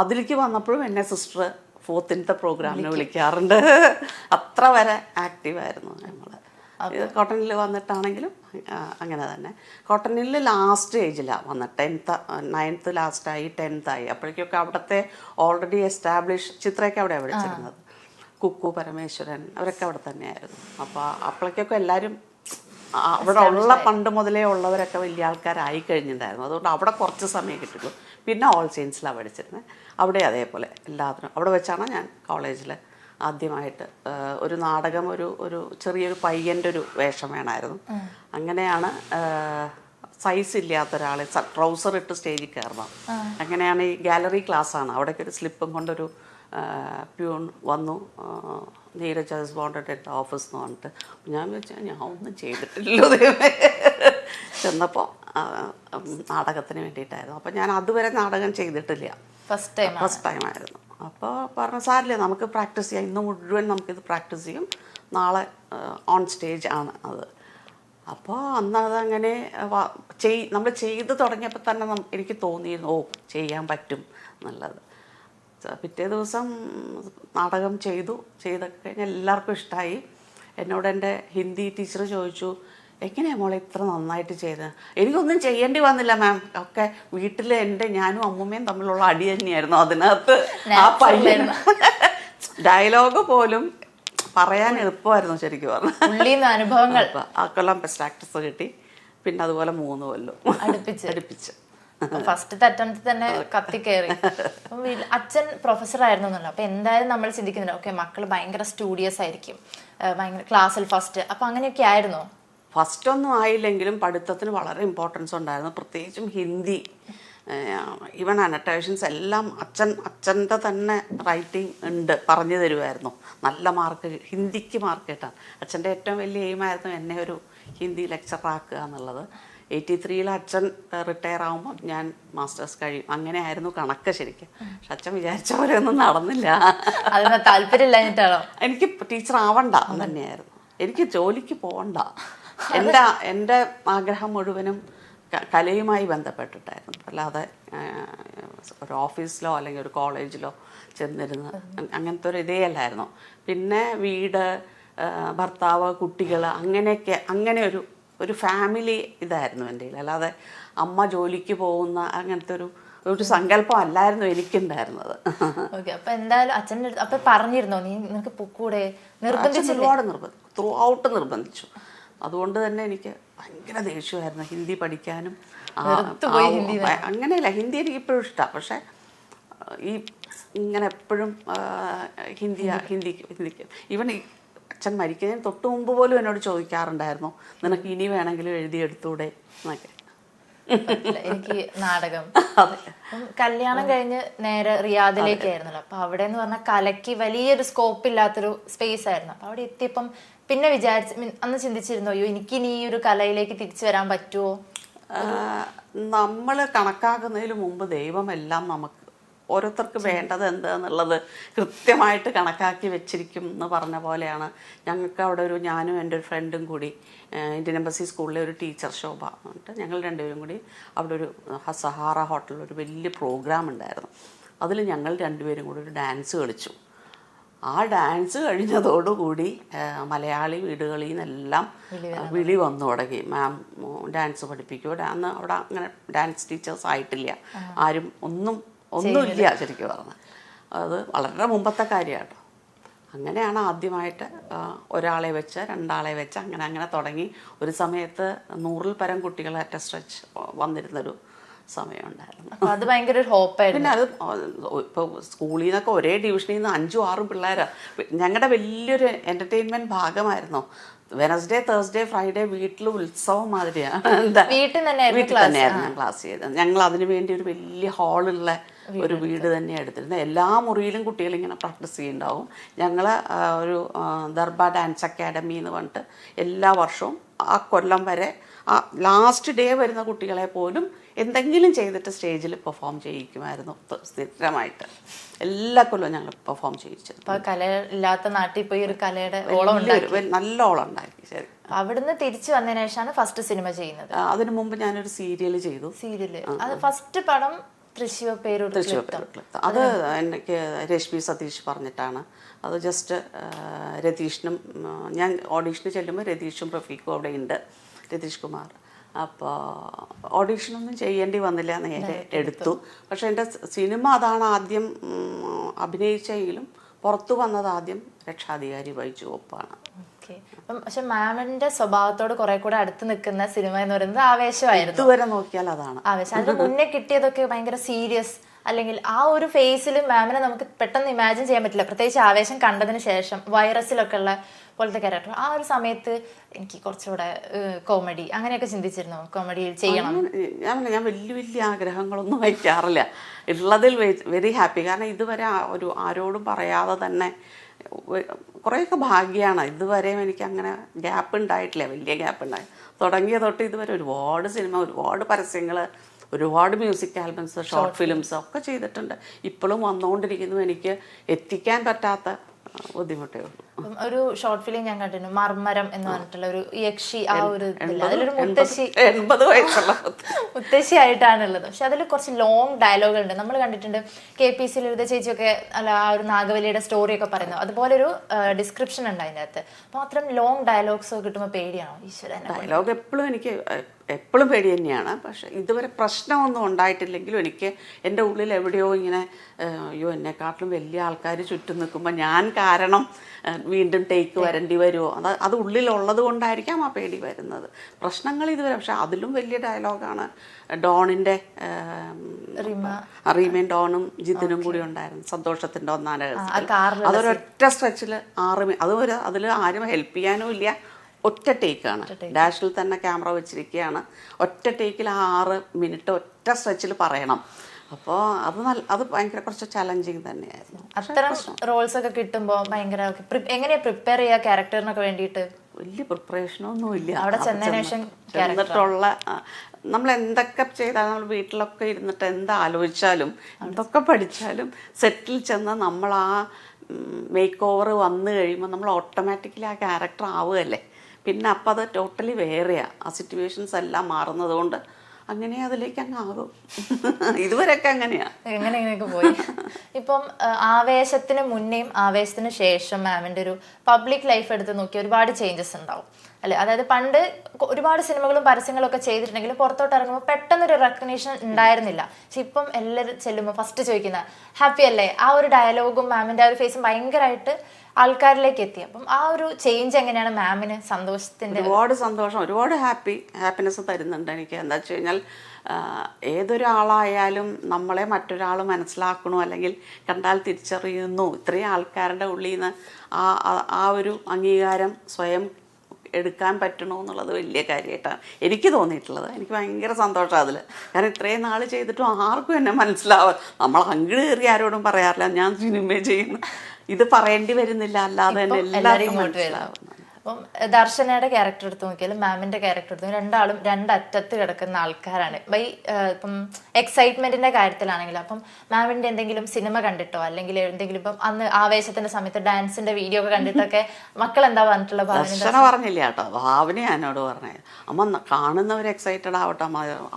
അതിലേക്ക് വന്നപ്പോഴും എന്നെ സിസ്റ്റർ 4th പ്രോഗ്രാമിന് വിളിക്കാറുണ്ട്. അത്ര വരെ ആക്റ്റീവായിരുന്നു നമ്മൾ. കോട്ടണിൽ വന്നിട്ടാണെങ്കിലും അങ്ങനെ തന്നെ. കോട്ടണിൽ ലാസ്റ്റ് ഏജിലാണ് വന്നത്. 9th ലാസ്റ്റായി 10th ആയി. അപ്പോഴേക്കൊക്കെ അവിടുത്തെ ഓൾറെഡി എസ്റ്റാബ്ലിഷ് ചിത്രയൊക്കെ അവിടെയാണ് പഠിച്ചിരുന്നത്. കുക്കു, പരമേശ്വരൻ അവരൊക്കെ അവിടെ തന്നെയായിരുന്നു. അപ്പോൾ അപ്പോഴേക്കൊക്കെ എല്ലാവരും അവിടെ ഉള്ള പണ്ട് മുതലേ ഉള്ളവരൊക്കെ വലിയ ആൾക്കാരായി കഴിഞ്ഞിട്ടുണ്ടായിരുന്നു. അതുകൊണ്ട് അവിടെ കുറച്ച് സമയം കിട്ടുള്ളൂ. പിന്നെ ഓൾ സെയിൻസിലാണ് പഠിച്ചിരുന്നത്. അവിടെ അതേപോലെ എല്ലാത്തിനും അവിടെ വെച്ചാണ് ഞാൻ കോളേജിൽ ആദ്യമായിട്ട് ഒരു നാടകം, ഒരു ചെറിയൊരു പയ്യൻ്റെ ഒരു വേഷം വേണമായിരുന്നു. അങ്ങനെയാണ് സൈസ് ഇല്ലാത്ത ഒരാളെ ട്രൗസർ ഇട്ട് സ്റ്റേജിൽ കയറണം. അങ്ങനെയാണ് ഈ ഗാലറി ക്ലാസ്സാണ്. അവിടേക്ക് ഒരു സ്ലിപ്പും കൊണ്ടൊരു പ്യൂൺ വന്നു, നീരജ് ഹസ് വാണ്ടഡ് അറ്റ് ഓഫീസ് എന്ന് പറഞ്ഞിട്ട്. ഞാൻ വെച്ചാൽ ഞാൻ ഒന്നും ചെയ്തിട്ടില്ലല്ലോ ദൈവമേ. ചെന്നപ്പോൾ നാടകത്തിന് വേണ്ടിയിട്ടായിരുന്നു. അപ്പോൾ ഞാൻ അതുവരെ നാടകം ചെയ്തിട്ടില്ല, ഫസ്റ്റ് ടൈം ആയിരുന്നു. അപ്പോൾ പറഞ്ഞു സാരില്ല, നമുക്ക് പ്രാക്ടീസ് ചെയ്യാം, ഇന്ന് മുഴുവൻ നമുക്കിത് പ്രാക്ടീസ് ചെയ്യും, നാളെ ഓൺ സ്റ്റേജ് ആണ് അത്. അപ്പോൾ അന്നതങ്ങനെ നമ്മൾ ചെയ്ത് തുടങ്ങിയപ്പോൾ തന്നെ എനിക്ക് തോന്നിയിരുന്നു ചെയ്യാൻ പറ്റും എന്നുള്ളത്. പിറ്റേ ദിവസം നാടകം ചെയ്തൊക്കെ കഴിഞ്ഞാൽ എല്ലാവർക്കും ഇഷ്ടമായി. എന്നോട് എൻ്റെ ഹിന്ദി ടീച്ചർ ചോദിച്ചു, എങ്ങനെയാണ് മോളെ ഇത്ര നന്നായിട്ട് ചെയ്തത്? എനിക്കൊന്നും ചെയ്യേണ്ടി വന്നില്ല മാം, ഒക്കെ വീട്ടിൽ ഞാനും അമ്മൂമ്മയും തമ്മിലുള്ള അടി തന്നെയായിരുന്നു. അതിനകത്ത് ആ പയ്യൻ ഡയലോഗ് പോലും പറയാൻ എളുപ്പമായിരുന്നു ശരിക്കും പറഞ്ഞു. അനുഭവങ്ങൾ ആ കൊല്ലം ബെസ്റ്റ് ആക്ട്രസ് കിട്ടി. പിന്നെ അതുപോലെ 3 കൊല്ലം അടുപ്പിച്ച് ഫസ്റ്റ് അറ്റംപ്റ്റ് തന്നെ കത്തിക്കയറി. അച്ഛൻ പ്രൊഫസർ ആയിരുന്നു എന്നല്ലോ. അപ്പൊ എന്തായാലും നമ്മൾ ചിന്തിക്കുന്നില്ല, ഓക്കെ മക്കൾ ഭയങ്കര സ്റ്റുഡിയസ് ആയിരിക്കും, ഭയങ്കര ക്ലാസ്സിൽ ഫസ്റ്റ്, അപ്പൊ അങ്ങനെയൊക്കെ ആയിരുന്നോ? ഫസ്റ്റ് ഒന്നും ആയില്ലെങ്കിലും പഠിത്തത്തിന് വളരെ ഇമ്പോർട്ടൻസ് ഉണ്ടായിരുന്നു, പ്രത്യേകിച്ചും ഹിന്ദി. ഈവൻ അനോട്ടേഷൻസ് എല്ലാം അച്ഛൻ്റെ തന്നെ റൈറ്റിംഗ് ഉണ്ട്, പറഞ്ഞു തരുമായിരുന്നു. നല്ല മാർക്ക്, ഹിന്ദിക്ക് മാർക്ക് കിട്ടാൻ അച്ഛൻ്റെ ഏറ്റവും വലിയ എയിമായിരുന്നു എന്നെ ഒരു ഹിന്ദി ലെക്ചറാക്കുക എന്നുള്ളത്. 83 അച്ഛൻ റിട്ടയർ ആകുമ്പോൾ ഞാൻ മാസ്റ്റേഴ്സ് കഴിയും, അങ്ങനെയായിരുന്നു കണക്ക് ശരിക്കും. പക്ഷെ അച്ഛൻ വിചാരിച്ച പോലെ ഒന്നും നടന്നില്ല. താല്പര്യമില്ലാഞ്ഞിട്ടാണോ? എനിക്ക് ടീച്ചർ ആവണ്ട തന്നെയായിരുന്നു. എനിക്ക് ജോലിക്ക് പോകണ്ട. എൻ്റെ ആഗ്രഹം മുഴുവനും കലയുമായി ബന്ധപ്പെട്ടിട്ടായിരുന്നു. അല്ലാതെ ഒരു ഓഫീസിലോ അല്ലെങ്കിൽ ഒരു കോളേജിലോ ചെന്നിരുന്ന് അങ്ങനത്തെ ഒരു ഇതേ അല്ലായിരുന്നു. പിന്നെ വീട്, ഭർത്താവ്, കുട്ടികൾ, അങ്ങനെയൊക്കെ അങ്ങനെ ഒരു ഫാമിലി ഇതായിരുന്നു എൻ്റെ കയ്യിൽ. അല്ലാതെ അമ്മ ജോലിക്ക് പോകുന്ന അങ്ങനത്തെ ഒരു സങ്കല്പം അല്ലായിരുന്നു എനിക്കുണ്ടായിരുന്നത്. ഓക്കെ. അപ്പൊ എന്തായാലും അച്ഛൻ്റെ അടുത്ത് അപ്പൊ പറഞ്ഞിരുന്നോ നീ നിനക്ക് പൊക്കൂടെ? ഒരുപാട് ത്രൂ ഔട്ട് നിർബന്ധിച്ചു. അതുകൊണ്ട് തന്നെ എനിക്ക് ഭയങ്കര ദേഷ്യമായിരുന്നു ഹിന്ദി പഠിക്കാനും. അങ്ങനെയല്ല, ഹിന്ദി എനിക്ക് ഇപ്പോഴും ഇഷ്ടമാണ്. പക്ഷെ ഈ ഇങ്ങനെ എപ്പോഴും ഹിന്ദിക്ക് ഈവൻ അച്ഛൻ മരിക്കുന്നതിന് തൊട്ട് മുമ്പ് പോലും എന്നോട് ചോദിക്കാറുണ്ടായിരുന്നു, നിനക്ക് ഇനി വേണമെങ്കിലും എഴുതിയെടുത്തൂടെ എന്നൊക്കെ. എനിക്ക് നാടകം കല്യാണം കഴിഞ്ഞ് നേരെ റിയാദിലേക്കായിരുന്നല്ലോ. അപ്പൊ അവിടെ എന്ന് പറഞ്ഞാൽ കലയ്ക്ക് വലിയൊരു സ്കോപ്പ് ഇല്ലാത്തൊരു സ്പേസ് ആയിരുന്നു. അപ്പൊ അവിടെ എത്തിയപ്പം പിന്നെ അന്ന് ചിന്തിച്ചിരുന്നോ, അയ്യോ എനിക്കിനി ഈ ഒരു കലയിലേക്ക് തിരിച്ചു വരാൻ പറ്റുമോ? നമ്മൾ കണക്കാക്കുന്നതിന് മുമ്പ് ദൈവമെല്ലാം നമുക്ക് ഓരോരുത്തർക്ക് വേണ്ടത് എന്താന്നുള്ളത് കൃത്യമായിട്ട് കണക്കാക്കി വെച്ചിരിക്കും എന്ന് പറഞ്ഞ പോലെയാണ്. ഞങ്ങൾക്ക് അവിടെ ഞാനും എൻ്റെ ഒരു ഫ്രണ്ടും കൂടി ഇന്ത്യൻ എംബസി സ്കൂളിലെ ഒരു ടീച്ചർ ശോഭ എന്നിട്ട് ഞങ്ങൾ രണ്ടുപേരും കൂടി അവിടെ ഒരു സഹാറ ഹോട്ടലിൽ ഒരു വലിയ പ്രോഗ്രാം ഉണ്ടായിരുന്നു. അതിൽ ഞങ്ങൾ രണ്ടുപേരും കൂടി ഒരു ഡാൻസ് കളിച്ചു. ആ ഡാൻസ് കഴിഞ്ഞതോടുകൂടി മലയാളി വീടുകളിൽ നിന്നെല്ലാം വിളി വന്നു തുടങ്ങി, മാം ഡാൻസ് പഠിപ്പിക്കുമോ? അന്ന് അവിടെ അങ്ങനെ ഡാൻസ് ടീച്ചേഴ്സ് ആയിട്ടില്ല ആരും, ഒന്നുമില്ല ശരിക്കും പറഞ്ഞാൽ. അത് വളരെ മുമ്പത്തെ കാര്യമാണ്. അങ്ങനെയാണ് ആദ്യമായിട്ട് ഒരാളെ വെച്ച് 2 ആളെ വെച്ച് അങ്ങനെ തുടങ്ങി. ഒരു സമയത്ത് 100-ൽ പരം കുട്ടികളെ അറ്റ് സ്ട്രെച്ച് വന്നിരുന്നൊരു സമയമുണ്ടായിരുന്നു. അത് ഭയങ്കര ഒരു ഹോപ്പായിരുന്നു. പിന്നെ അത് ഇപ്പോൾ സ്കൂളിൽ നിന്നൊക്കെ ഒരേ ഡിവിഷനിൽ നിന്ന് 5-6 പിള്ളേരാണ്. ഞങ്ങളുടെ വലിയൊരു എൻ്റർടൈൻമെൻറ്റ് ഭാഗമായിരുന്നു. വെനസ്ഡേ, തേഴ്സ്ഡേ, ഫ്രൈഡേ വീട്ടിൽ ഉത്സവം മാതിരിയാണ്. വീട്ടിൽ തന്നെയായിരുന്നു ഞാൻ ക്ലാസ് ചെയ്തത്. ഞങ്ങൾ അതിനു വേണ്ടി ഒരു വലിയ ഹാളുള്ള ഒരു വീട് തന്നെയാണ് എടുത്തിരുന്നത്. എല്ലാ മുറിയിലും കുട്ടികളിങ്ങനെ പ്രാക്ടീസ് ചെയ്യുന്നുണ്ടാവും. ഞങ്ങൾ ഒരു ദർബാർ ഡാൻസ് അക്കാഡമി എന്ന് പറഞ്ഞിട്ട് എല്ലാ വർഷവും ആ കൊല്ലം വരെ ആ ലാസ്റ്റ് ഡേ വരുന്ന കുട്ടികളെ പോലും എന്തെങ്കിലും ചെയ്തിട്ട് സ്റ്റേജിൽ പെർഫോം ചെയ്യിക്കുമായിരുന്നു സ്ഥിരമായിട്ട്. എല്ലാ കൊല്ലവും ഞങ്ങൾ പെർഫോം ചെയ്യിച്ചത്. കല ഇല്ലാത്ത നാട്ടിൽ പോയി ഒരു കലയുടെ നല്ല ഓളം ഉണ്ടാക്കി. ശരി. അവിടുന്ന് തിരിച്ചു വന്നതിന് ശേഷമാണ് ഫസ്റ്റ് സിനിമ ചെയ്യുന്നത്. അതിനു മുമ്പ് ഞാനൊരു സീരിയൽ ചെയ്തു. അത് ഫസ്റ്റ് പടം തൃശ്ശൂർ പേരൂർ. അത് എനിക്ക് രശ്മി സതീഷ് പറഞ്ഞിട്ടാണ്. അത് ജസ്റ്റ് രതീഷിനും ഞാൻ ഓഡീഷന് ചെല്ലുമ്പോൾ രതീഷും റഫീഖും അവിടെ ഉണ്ട്, രതീഷ് കുമാർ. അപ്പോൾ ഓഡീഷനൊന്നും ചെയ്യേണ്ടി വന്നില്ല, നേരെ എടുത്തു. പക്ഷെ എൻ്റെ സിനിമ അതാണ് ആദ്യം അഭിനയിച്ചെങ്കിലും പുറത്തു വന്നത് ആദ്യം രക്ഷാധികാരി വൈജു ഒപ്പാണ്. പക്ഷെ മാമിന്റെ സ്വഭാവത്തോട് കുറെ കൂടെ അടുത്ത് നിൽക്കുന്ന സിനിമ എന്ന് പറയുന്നത് ആവേശമായിരുന്നു. ഇതുവരെ നോക്കിയാൽ അതാണ് ആവേശം. അതിന് മുന്നേ കിട്ടിയതൊക്കെ ഭയങ്കര സീരിയസ്, അല്ലെങ്കിൽ ആ ഒരു ഫേസിൽ മാമിനെ നമുക്ക് പെട്ടെന്ന് ഇമാജിൻ ചെയ്യാൻ പറ്റില്ല. പ്രത്യേകിച്ച് ആവേശം കണ്ടതിന് ശേഷം വൈറസിലൊക്കെ ഉള്ള പോലത്തെ ക്യാരക്ടർ. ആ ഒരു സമയത്ത് എനിക്ക് കുറച്ചുകൂടെ കോമഡി അങ്ങനെയൊക്കെ ചിന്തിച്ചിരുന്നു, കോമഡി ചെയ്യണം. ഞാൻ വലിയ ആഗ്രഹങ്ങളൊന്നും വയ്ക്കാറില്ല. ഉള്ളതിൽ വെരി ഹാപ്പി. കാരണം ഇതുവരെ ആരോടും പറയാതെ തന്നെ കുറേയൊക്കെ ഭാഗ്യമാണ്. ഇതുവരെയും എനിക്ക് അങ്ങനെ ഗ്യാപ്പ് ഉണ്ടായിട്ടില്ല, വലിയ ഗ്യാപ്പ് ഉണ്ടായി. തുടങ്ങിയ തൊട്ട് ഇതുവരെ ഒരുപാട് സിനിമ, ഒരുപാട് പരസ്യങ്ങൾ, ഒരുപാട് മ്യൂസിക് ആൽബംസ്, ഷോർട്ട് ഫിലിംസ് ഒക്കെ ചെയ്തിട്ടുണ്ട്. ഇപ്പോഴും വന്നുകൊണ്ടിരിക്കുന്നു. എനിക്ക് എത്തിക്കാൻ പറ്റാത്ത ബുദ്ധിമുട്ടേ ഉള്ളൂ. ഒരു ഷോർട്ട് ഫിലിം ഞാൻ കണ്ടിരുന്നു, മർമരം എന്ന് പറഞ്ഞിട്ടുള്ള ഒരു യക്ഷി. ആ ഒരു അതിലൊരു മുത്തശ്ശി, 80 വയസ്സുള്ള മുത്തശ്ശി ആയിട്ടാണുള്ളത്. പക്ഷെ അതിൽ കുറച്ച് ലോങ് ഡയലോഗ് ഉണ്ട്. നമ്മൾ കണ്ടിട്ടുണ്ട് KPC ലളിത ചേച്ചിയൊക്കെ അല്ല ആ ഒരു നാഗവല്ലിയുടെ സ്റ്റോറിയൊക്കെ പറയുന്നത്. അതുപോലെ ഒരു ഡിസ്ക്രിപ്ഷൻ ഉണ്ട് അതിൻ്റെ അകത്ത്. അപ്പോൾ അത്രയും ലോങ് ഡയലോഗ്സ് കിട്ടുമ്പോൾ പേടിയാണോ? ഈശ്വരൻ, ഡയലോഗ് എപ്പോഴും പേടി തന്നെയാണ്. പക്ഷെ ഇതുവരെ പ്രശ്നമൊന്നും ഉണ്ടായിട്ടില്ലെങ്കിലും എനിക്ക് എൻ്റെ ഉള്ളിൽ എവിടെയോ ഇങ്ങനെ അയ്യോ എന്നെക്കാട്ടിലും വലിയ ആൾക്കാർ ചുറ്റും നിൽക്കുമ്പോൾ ഞാൻ കാരണം വീണ്ടും ടേക്ക് വരേണ്ടി വരുമോ, അത് ഉള്ളിലുള്ളത് കൊണ്ടായിരിക്കാം ആ പേടി വരുന്നത്. പ്രശ്നങ്ങൾ ഇതുവരെ, പക്ഷെ അതിലും വലിയ ഡയലോഗാണ് ഡോണിൻ്റെ, റീമയും ഡോണും ജിതിനും കൂടി ഉണ്ടായിരുന്നു സന്തോഷത്തിൻ്റെ 1-ാം രഹസ്യം. അതൊരൊറ്റ സ്ട്രെച്ചിൽ 6 അതിൽ ആരും ഹെൽപ്പ് ചെയ്യാനും ഇല്ല, ഒറ്റ ടേക്കാണ്. ഡാഷിൽ തന്നെ ക്യാമറ വെച്ചിരിക്കുകയാണ്. ഒറ്റ ടേക്കിൽ 6 മിനിറ്റ് ഒറ്റ സ്ട്രെച്ചിൽ പറയണം. അപ്പോൾ അത് ഭയങ്കര കുറച്ച് ചലഞ്ചിങ് തന്നെയായിരുന്നു. അത്തരം റോൾസ് ഒക്കെ കിട്ടുമ്പോൾ ഭയങ്കര എങ്ങനെയാ പ്രിപ്പയർ ചെയ്യുക ക്യാരക്ടറിനൊക്കെ വേണ്ടിയിട്ട്? വലിയ പ്രിപ്പറേഷനൊന്നുമില്ല. അവിടെ ചെന്നിട്ടുള്ള നമ്മൾ എന്തൊക്കെ ചെയ്താലും നമ്മൾ വീട്ടിലൊക്കെ ഇരുന്നിട്ട് എന്താലോചിച്ചാലും എന്തൊക്കെ പഠിച്ചാലും സെറ്റിൽ ചെന്ന് നമ്മൾ ആ മേക്ക് ഓവർ വന്നു കഴിയുമ്പോൾ നമ്മൾ ഓട്ടോമാറ്റിക്കലി ആ ക്യാരക്ടർ ആവുകയല്ലേ. പിന്നെ അപ്പം അത് ടോട്ടലി വേറെയാണ്. ആ സിറ്റുവേഷൻസ് എല്ലാം മാറുന്നത് കൊണ്ട് അങ്ങനെ അതിലേക്ക് അങ്ങ് ആകും. ഇതുവരെയൊക്കെ അങ്ങനെയാണ്. എങ്ങനെയൊക്കെ പോയി. ഇപ്പം ആവേശത്തിന് മുന്നേയും ആവേശത്തിന് ശേഷം മാമിൻ്റെ ഒരു പബ്ലിക് ലൈഫ് എടുത്ത് നോക്കി ഒരുപാട് ചേഞ്ചസ് ഉണ്ടാവും അല്ലെ. അതായത് പണ്ട് ഒരുപാട് സിനിമകളും പരസ്യങ്ങളും ഒക്കെ ചെയ്തിട്ടുണ്ടെങ്കിൽ പുറത്തോട്ട് ഇറങ്ങുമ്പോൾ പെട്ടെന്നൊരു റെക്കഗ്നീഷൻ ഉണ്ടായിരുന്നില്ല. പക്ഷെ ഇപ്പം എല്ലാവരും ചെല്ലുമ്പോൾ ഫസ്റ്റ് ചോദിക്കുന്ന ഹാപ്പി അല്ലേ, ആ ഒരു ഡയലോഗും മാമിൻ്റെ ആ ഒരു ഫേസും ഭയങ്കരമായിട്ട് ആൾക്കാരിലേക്ക് എത്തി. അപ്പം ആ ഒരു ചേഞ്ച് എങ്ങനെയാണ് മാമിന് സന്തോഷത്തിൻ്റെ? ഒരുപാട് സന്തോഷം, ഒരുപാട് ഹാപ്പിനെസ് തരുന്നുണ്ട് എനിക്ക്. എന്താ വെച്ച് കഴിഞ്ഞാൽ ഏതൊരാളായാലും നമ്മളെ മറ്റൊരാൾ മനസ്സിലാക്കണോ അല്ലെങ്കിൽ കണ്ടാൽ തിരിച്ചറിയുന്നു, ഇത്രയും ആൾക്കാരുടെ ഉള്ളിൽ നിന്ന് ആ ഒരു അംഗീകാരം സ്വയം എടുക്കാൻ പറ്റണോ എന്നുള്ളത് വലിയ കാര്യമായിട്ടാണ് എനിക്ക് തോന്നിയിട്ടുള്ളത്. എനിക്ക് ഭയങ്കര സന്തോഷമാണ് അതിൽ. കാരണം ഇത്രയും നാൾ ചെയ്തിട്ടും ആർക്കും എന്നെ മനസ്സിലാവും. നമ്മൾ അങ്ങോട്ട് കയറി ആരോടും പറയാറില്ല ഞാൻ സിനിമ ചെയ്യുന്നു, ഇത് പറയേണ്ടി വരുന്നില്ല, അല്ലാതെ തന്നെ എല്ലാവരും മനസ്സിലാവും. അപ്പം ദർശനയുടെ ക്യാരക്ടർ എടുത്ത് നോക്കിയാലും മാമിന്റെ ക്യാരക്ടർ എടുത്ത് രണ്ടാളും രണ്ടറ്റത്ത് കിടക്കുന്ന ആൾക്കാരാണ്. ഇപ്പം എക്സൈറ്റ്മെന്റിന്റെ കാര്യത്തിലാണെങ്കിലും അപ്പം മാമിന്റെ എന്തെങ്കിലും സിനിമ കണ്ടിട്ടോ അല്ലെങ്കിൽ എന്തെങ്കിലും ഇപ്പം അന്ന് ആവേശത്തിന്റെ സമയത്ത് ഡാൻസിന്റെ വീഡിയോ ഒക്കെ കണ്ടിട്ടൊക്കെ മക്കൾ എന്താ പറഞ്ഞിട്ടുള്ള ദർശന പറഞ്ഞില്ല കേട്ടോ, ഭാവന എന്നോട് പറഞ്ഞത് അമ്മ കാണുന്നവർ എക്സൈറ്റഡ് ആവട്ടെ,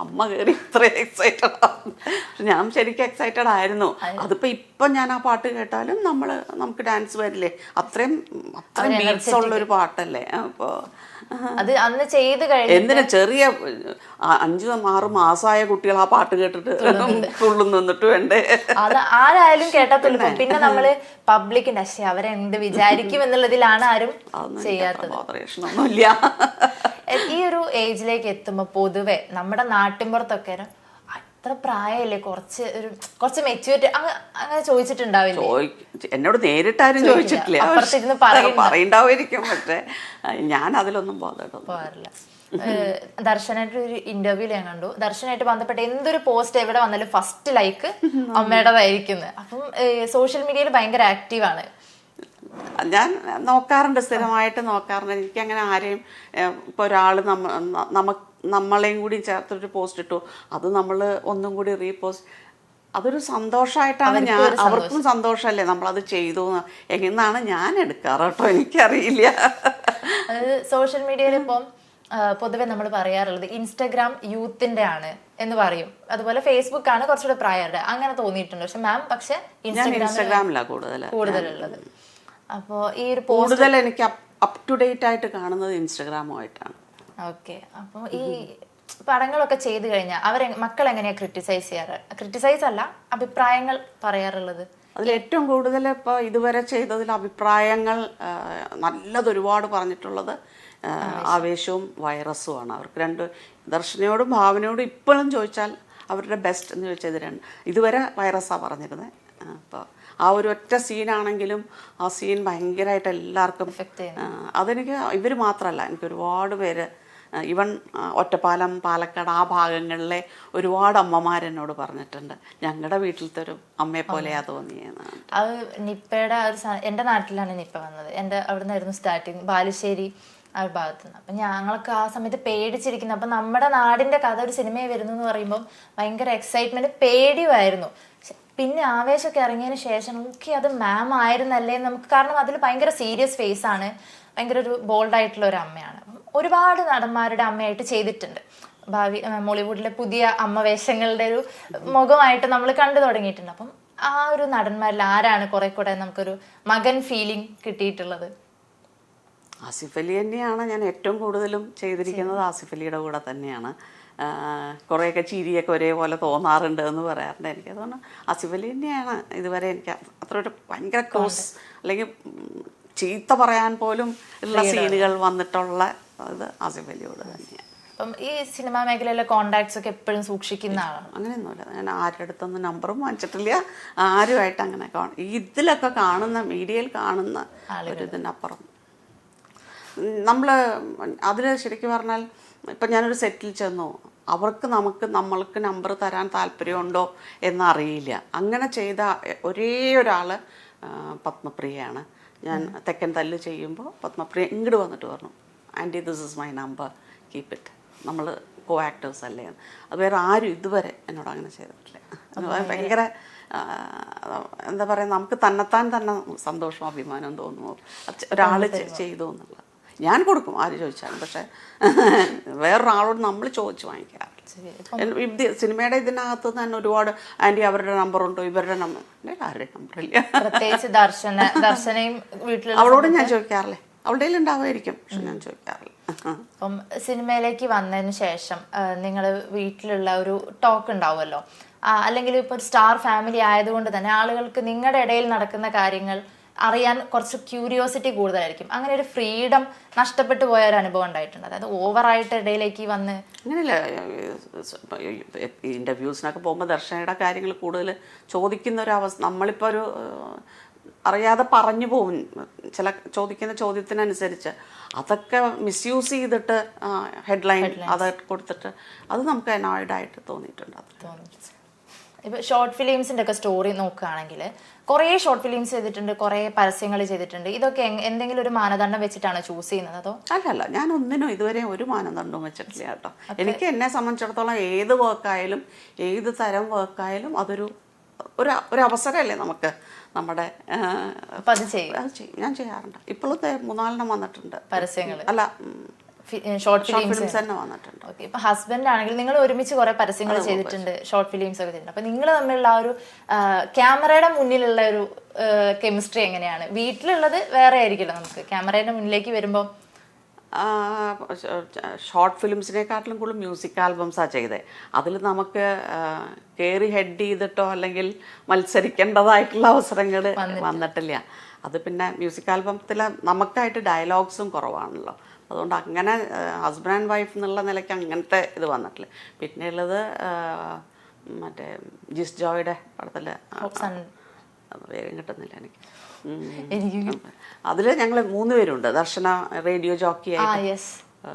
അമ്മ കയറി ഇത്ര എക്സൈറ്റഡ് ആവും. ഞാൻ ശരിക്കും എക്സൈറ്റഡ് ആയിരുന്നു. അതിപ്പോ ഇപ്പം ഞാൻ ആ പാട്ട് കേട്ടാലും നമുക്ക് ഡാൻസ് വരില്ലേ, അത്രയും ബീറ്റ്സ് ഉള്ളൊരു പാട്ടല്ലേ. അപ്പോൾ അത് അന്ന് ചെയ്ത് കഴിഞ്ഞു. എന്തിനാ ചെറിയ 5-6 മാസമായ കുട്ടികൾ ആ പാട്ട് കേട്ടിട്ട് തുള്ളു നിന്നിട്ട് വേണ്ടേ? അത് ആരായാലും കേട്ടാ തുള്ളും. പിന്നെ നമ്മള് പബ്ലിക്കിന്റെ അവരെന്ത് വിചാരിക്കും എന്നുള്ളതിലാണ് ആരും ചെയ്യാത്തത്. ഒന്നുമില്ല. ഈ ഒരു ഏജിലേക്ക് എത്തുമ്പോ പൊതുവെ നമ്മുടെ നാട്ടിൻപുറത്തൊക്കെ അത്ര പ്രായമല്ലേ, കുറച്ച് മെച്യൂരിറ്റി അങ്ങനെ ചോദിച്ചിട്ടുണ്ടാവില്ലേ? എന്നോട് നേരിട്ടാരും ചോദിച്ചിട്ടില്ല, പറയണ്ടാവുമായിരിക്കും. പക്ഷെ ഞാൻ അതിലൊന്നും പോകാറില്ല. ദർശനായിട്ട് ഒരു ഇന്റർവ്യൂല് ഞാൻ കണ്ടു, ദർശനായിട്ട് ബന്ധപ്പെട്ട എന്തൊരു പോസ്റ്റ് എവിടെ വന്നാലും ഫസ്റ്റ് ലൈക്ക് അമ്മയുടേതായിരിക്കുന്നത്. അപ്പം സോഷ്യൽ മീഡിയയിൽ ഭയങ്കര ആക്റ്റീവാണ്. ഞാൻ നോക്കാറുണ്ട്, സ്ഥിരമായിട്ട് നോക്കാറുണ്ട്. എനിക്കങ്ങനെ ആരെയും ഇപ്പോൾ ഒരാൾ നമ്മളെയും കൂടി ചേർത്തൊരു പോസ്റ്റ് ഇട്ടു, അത് നമ്മൾ ഒന്നും കൂടി റീപോസ്റ്റ്, അതൊരു സന്തോഷമായിട്ടാണ് അവർക്കും സന്തോഷമല്ലേ നമ്മളത് ചെയ്തു എന്നാണ് ഞാൻ എടുക്കാറ് കേട്ടോ. എനിക്കറിയില്ല. അതായത് സോഷ്യൽ മീഡിയയിൽ ഇപ്പം പൊതുവെ നമ്മൾ പറയാറുള്ളത് ഇൻസ്റ്റഗ്രാം യൂത്തിന്റെ ആണ് എന്ന് പറയും, അതുപോലെ ഫേസ്ബുക്ക് ആണ് കുറച്ചുകൂടെ പ്രായരുടെ, അങ്ങനെ തോന്നിയിട്ടുണ്ട്. പക്ഷെ മാം പക്ഷെ ഇൻസ്റ്റഗ്രാമിലാണ് കൂടുതലുള്ളത്. അപ്പോൾ ഈ ഒരു കൂടുതൽ എനിക്ക് അപ് ടു ഡേറ്റ് ആയിട്ട് കാണുന്നത് ഇൻസ്റ്റഗ്രാമുമായിട്ടാണ്. ഓക്കെ. അപ്പോൾ ഈ പടങ്ങളൊക്കെ ചെയ്തു കഴിഞ്ഞാൽ മക്കൾ എങ്ങനെയാ ക്രിട്ടിസൈസ് അല്ല അഭിപ്രായങ്ങൾ പറയാറുള്ളത്? അതിലേറ്റവും കൂടുതൽ ഇപ്പോൾ ഇതുവരെ ചെയ്തതിൽ അഭിപ്രായങ്ങൾ നല്ലത് ഒരുപാട് പറഞ്ഞിട്ടുള്ളത് ആവേശവും വൈറസുമാണ്. അവർക്ക് ദർശനയോടും ഭാവനയോടും ഇപ്പോഴും ചോദിച്ചാൽ അവരുടെ ബെസ്റ്റ് എന്ന് ചോദിച്ചാൽ ഇതുവരെ വൈറസാണ് പറഞ്ഞിരുന്നത്. അപ്പോൾ ആ ഒരു ഒറ്റ സീനാണെങ്കിലും ആ സീൻ ഭയങ്കരമായിട്ട് എല്ലാവർക്കും അതെനിക്ക് ഇവർ മാത്രമല്ല, എനിക്ക് ഒരുപാട് പേര് ഈവൻ ഒറ്റപ്പാലം, പാലക്കാട് ആ ഭാഗങ്ങളിലെ ഒരുപാട് അമ്മമാരെന്നോട് പറഞ്ഞിട്ടുണ്ട് ഞങ്ങളുടെ വീട്ടിലത്തെ ഒരു അമ്മയെ പോലെയാ തോന്നിയെന്ന്. അത് നിപ്പയുടെ എൻ്റെ നാട്ടിലാണ് നിപ്പ വന്നത്. എൻ്റെ അവിടെ നിന്നായിരുന്നു സ്റ്റാർട്ടിങ്, ബാലുശ്ശേരി ആ ഒരു ഭാഗത്തു നിന്ന്. അപ്പം ഞങ്ങൾക്ക് ആ സമയത്ത് പേടിച്ചിരിക്കുന്നു. അപ്പം നമ്മുടെ നാടിൻ്റെ കഥ ഒരു സിനിമയിൽ വരുന്നു എന്ന് പറയുമ്പം ഭയങ്കര എക്സൈറ്റ്മെൻറ്റ്, പേടിയുമായിരുന്നു. പിന്നെ ആവേശമൊക്കെ ഇറങ്ങിയതിന് ശേഷം ഓക്കെ അത് മാം ആയിരുന്നല്ലേ നമുക്ക്, കാരണം അതിൽ ഭയങ്കര സീരിയസ് ഫേസ് ആണ്, ഭയങ്കര ഒരു ബോൾഡായിട്ടുള്ള ഒരു അമ്മയാണ്. ഒരുപാട് നടന്മാരുടെ അമ്മയായിട്ട് ചെയ്തിട്ടുണ്ട്. മോളിവുഡിലെ പുതിയ അമ്മ വേഷങ്ങളുടെ ഒരു മുഖമായിട്ട് നമ്മൾ കണ്ടു തുടങ്ങിയിട്ടുണ്ട്. അപ്പം ആ ഒരു നടന്മാരിൽ ആരാണ് കുറെ കൂടെ നമുക്കൊരു മകൻ ഫീലിംഗ് കിട്ടിയിട്ടുള്ളത്? ആസിഫ് അലി തന്നെയാണ് ഞാൻ ഏറ്റവും കൂടുതലും ചെയ്തിരിക്കുന്നത്. ആസിഫ് അലിയുടെ കൂടെ തന്നെയാണ്. കുറേയൊക്കെ ചിരിയൊക്കെ ഒരേപോലെ തോന്നാറുണ്ട് എന്ന് പറയാറുണ്ട്. എനിക്ക് അതുകൊണ്ട് ആസിഫ് അലി തന്നെയാണ് ഇതുവരെ എനിക്ക് അത്ര ഒരു ഭയങ്കര ക്ലോസ് അല്ലെങ്കിൽ ചീത്ത പറയാൻ പോലും ഉള്ള സീനുകൾ വന്നിട്ടുള്ള ഇത് ആസിഫ് അലിയോട് തന്നെയാണ്. അപ്പം ഈ സിനിമാ മേഖലയിലെ കോണ്ടാക്ട്സ് ഒക്കെ എപ്പോഴും സൂക്ഷിക്കുന്ന ആളാണ്? അങ്ങനെയൊന്നുമില്ല, ഞാൻ ആരുടെ അടുത്തൊന്നും നമ്പറും വാങ്ങിച്ചിട്ടില്ല, ആരുമായിട്ട് അങ്ങനെ ഇതിലൊക്കെ കാണുന്ന മീഡിയയിൽ കാണുന്ന ഒരു ഇതിനപ്പുറം നമ്മൾ അതിൽ ശരിക്കും പറഞ്ഞാൽ ഇപ്പം ഞാനൊരു സെറ്റിൽ ചെന്നു, നമ്മൾക്ക് നമ്പർ തരാൻ താല്പര്യമുണ്ടോ എന്നറിയില്ല. അങ്ങനെ ചെയ്ത ഒരേ ഒരാൾ പത്മപ്രിയയാണ്. ഞാൻ തെക്കൻ തല്ല് ചെയ്യുമ്പോൾ പത്മപ്രിയ ഇങ്ങോട്ട് വന്നിട്ട് പറഞ്ഞു, aunty this is my number, keep it, നമ്മൾ കോ ആക്ടേഴ്സ് അല്ലേ. അത് വേറെ ആരും ഇതുവരെ എന്നോട് അങ്ങനെ ചെയ്തിട്ടില്ല. ഭയങ്കര എന്താ പറയുക, നമുക്ക് തന്നെത്താൻ തന്നെ സന്തോഷവും അഭിമാനവും തോന്നുമോ ഒരാൾ ചെയ്തു എന്നുള്ളത്. ഞാൻ കൊടുക്കും ആര് ചോദിച്ചാലും, പക്ഷെ വേറൊരാളോട് നമ്മൾ ചോദിച്ച് വാങ്ങിക്കാറ്. സിനിമയുടെ ഇതിനകത്ത് തന്നെ ഒരുപാട് ആൻറ്റി അവരുടെ നമ്പറുണ്ടോ, ഇവരുടെ നമ്പർ, ആരുടെ നമ്പറില്ല. പ്രത്യേകിച്ച് ദർശനയും വീട്ടിൽ അവളോട് ഞാൻ ചോദിക്കാറില്ലേ, അവളുടെ ഉണ്ടാവുമായിരിക്കും, പക്ഷെ ഞാൻ ചോദിക്കാറില്ല. അപ്പം സിനിമയിലേക്ക് വന്നതിന് ശേഷം നിങ്ങൾ വീട്ടിലുള്ള ഒരു ടോക്ക് ഉണ്ടാവുമല്ലോ, അല്ലെങ്കിൽ ഇപ്പോൾ ഒരു സ്റ്റാർ ഫാമിലി ആയതുകൊണ്ട് തന്നെ ആളുകൾക്ക് നിങ്ങളുടെ ഇടയിൽ നടക്കുന്ന കാര്യങ്ങൾ അറിയാൻ കുറച്ച് ക്യൂരിയോസിറ്റി കൂടുതലായിരിക്കും. അങ്ങനെ ഒരു ഫ്രീഡം നഷ്ടപ്പെട്ടു പോയ ഒരു അനുഭവം ഉണ്ടായിട്ടുണ്ട്? അതായത് ഓവറായിട്ട് ഇടയിലേക്ക് വന്ന് അങ്ങനെയല്ല, ഇൻ്റർവ്യൂസിനൊക്കെ പോകുമ്പോൾ ദർശനയുടെ കാര്യങ്ങൾ കൂടുതൽ ചോദിക്കുന്ന ഒരു അവസ്ഥ, നമ്മളിപ്പോൾ ഒരു അറിയാതെ പറഞ്ഞു പോകും ചില ചോദിക്കുന്ന ചോദ്യത്തിനനുസരിച്ച്. അതൊക്കെ മിസ്യൂസ് ചെയ്തിട്ട് ഹെഡ്ലൈൻ അത് കൊടുത്തിട്ട് അത് നമുക്ക് അനോയ്ഡായിട്ട് തോന്നിയിട്ടുണ്ട്. ഇപ്പോൾ ഷോർട്ട് ഫിലിംസിൻ്റെ ഒക്കെ സ്റ്റോറി നോക്കുകയാണെങ്കിൽ കുറേ ഷോർട്ട് ഫിലിംസ് ചെയ്തിട്ടുണ്ട്, കുറേ പരസ്യങ്ങൾ ചെയ്തിട്ടുണ്ട്. ഇതൊക്കെ എന്തെങ്കിലും ഒരു മാനദണ്ഡം വെച്ചിട്ടാണ് ചൂസ് ചെയ്യുന്നത് അതോ? അല്ലല്ല, ഞാൻ ഒന്നിനും ഇതുവരെ ഒരു മാനദണ്ഡവും വെച്ചിട്ടില്ല കേട്ടോ. എനിക്ക് എന്നെ സംബന്ധിച്ചിടത്തോളം ഏത് വർക്കായാലും ഏത് തരം വർക്കായാലും അതൊരു ഒരു അവസരമല്ലേ നമുക്ക്. നമ്മുടെ അത് ചെയ്യും, ഞാൻ ചെയ്യാറുണ്ട്. ഇപ്പോഴും 3-4 വന്നിട്ടുണ്ട് പരസ്യങ്ങൾ, അല്ല ഷോർട്ട് ഫിലിംസ് തന്നെ വന്നിട്ടുണ്ട്. ഓക്കെ, ഇപ്പൊ ഹസ്ബൻഡ് ആണെങ്കിൽ നിങ്ങൾ ഒരുമിച്ച് കുറെ പരസ്യങ്ങൾ ചെയ്തിട്ടുണ്ട്, ഷോർട്ട് ഫിലിംസ് ഒക്കെ ചെയ്തിട്ടുണ്ട്. അപ്പൊ നിങ്ങൾ തമ്മിലുള്ള ആ ഒരു ക്യാമറയുടെ മുന്നിലുള്ള ഒരു കെമിസ്ട്രി എങ്ങനെയാണ്? വീട്ടിലുള്ളത് വേറെ ആയിരിക്കുമല്ലോ, നമുക്ക് ക്യാമറയുടെ മുന്നിലേക്ക് വരുമ്പോൾ. ഷോർട്ട് ഫിലിംസിനെക്കാട്ടിലും കൂടുതൽ മ്യൂസിക് ആൽബംസാണ് ചെയ്തത്. അതിൽ നമുക്ക് കയറി ഹെഡ് ചെയ്തിട്ടോ അല്ലെങ്കിൽ മത്സരിക്കേണ്ടതായിട്ടുള്ള അവസരങ്ങൾ വന്നിട്ടില്ല. അത് പിന്നെ മ്യൂസിക് ആൽബത്തിൽ നമുക്കായിട്ട് ഡയലോഗ്സും കുറവാണല്ലോ, അതുകൊണ്ട് അങ്ങനെ ഹസ്ബൻഡ് ആൻഡ് വൈഫ് എന്നുള്ള നിലയ്ക്ക് അങ്ങനത്തെ ഇത് വന്നിട്ടില്ല. പിന്നെ ഉള്ളത് മറ്റേ ജിസ് ജോയുടെ പടത്തിൽ, വേഗം കിട്ടുന്നില്ല എനിക്ക്. അതിൽ ഞങ്ങൾ 3 പേരുണ്ട്. ദർശന റേഡിയോ ജോക്കി ആയിട്ട്,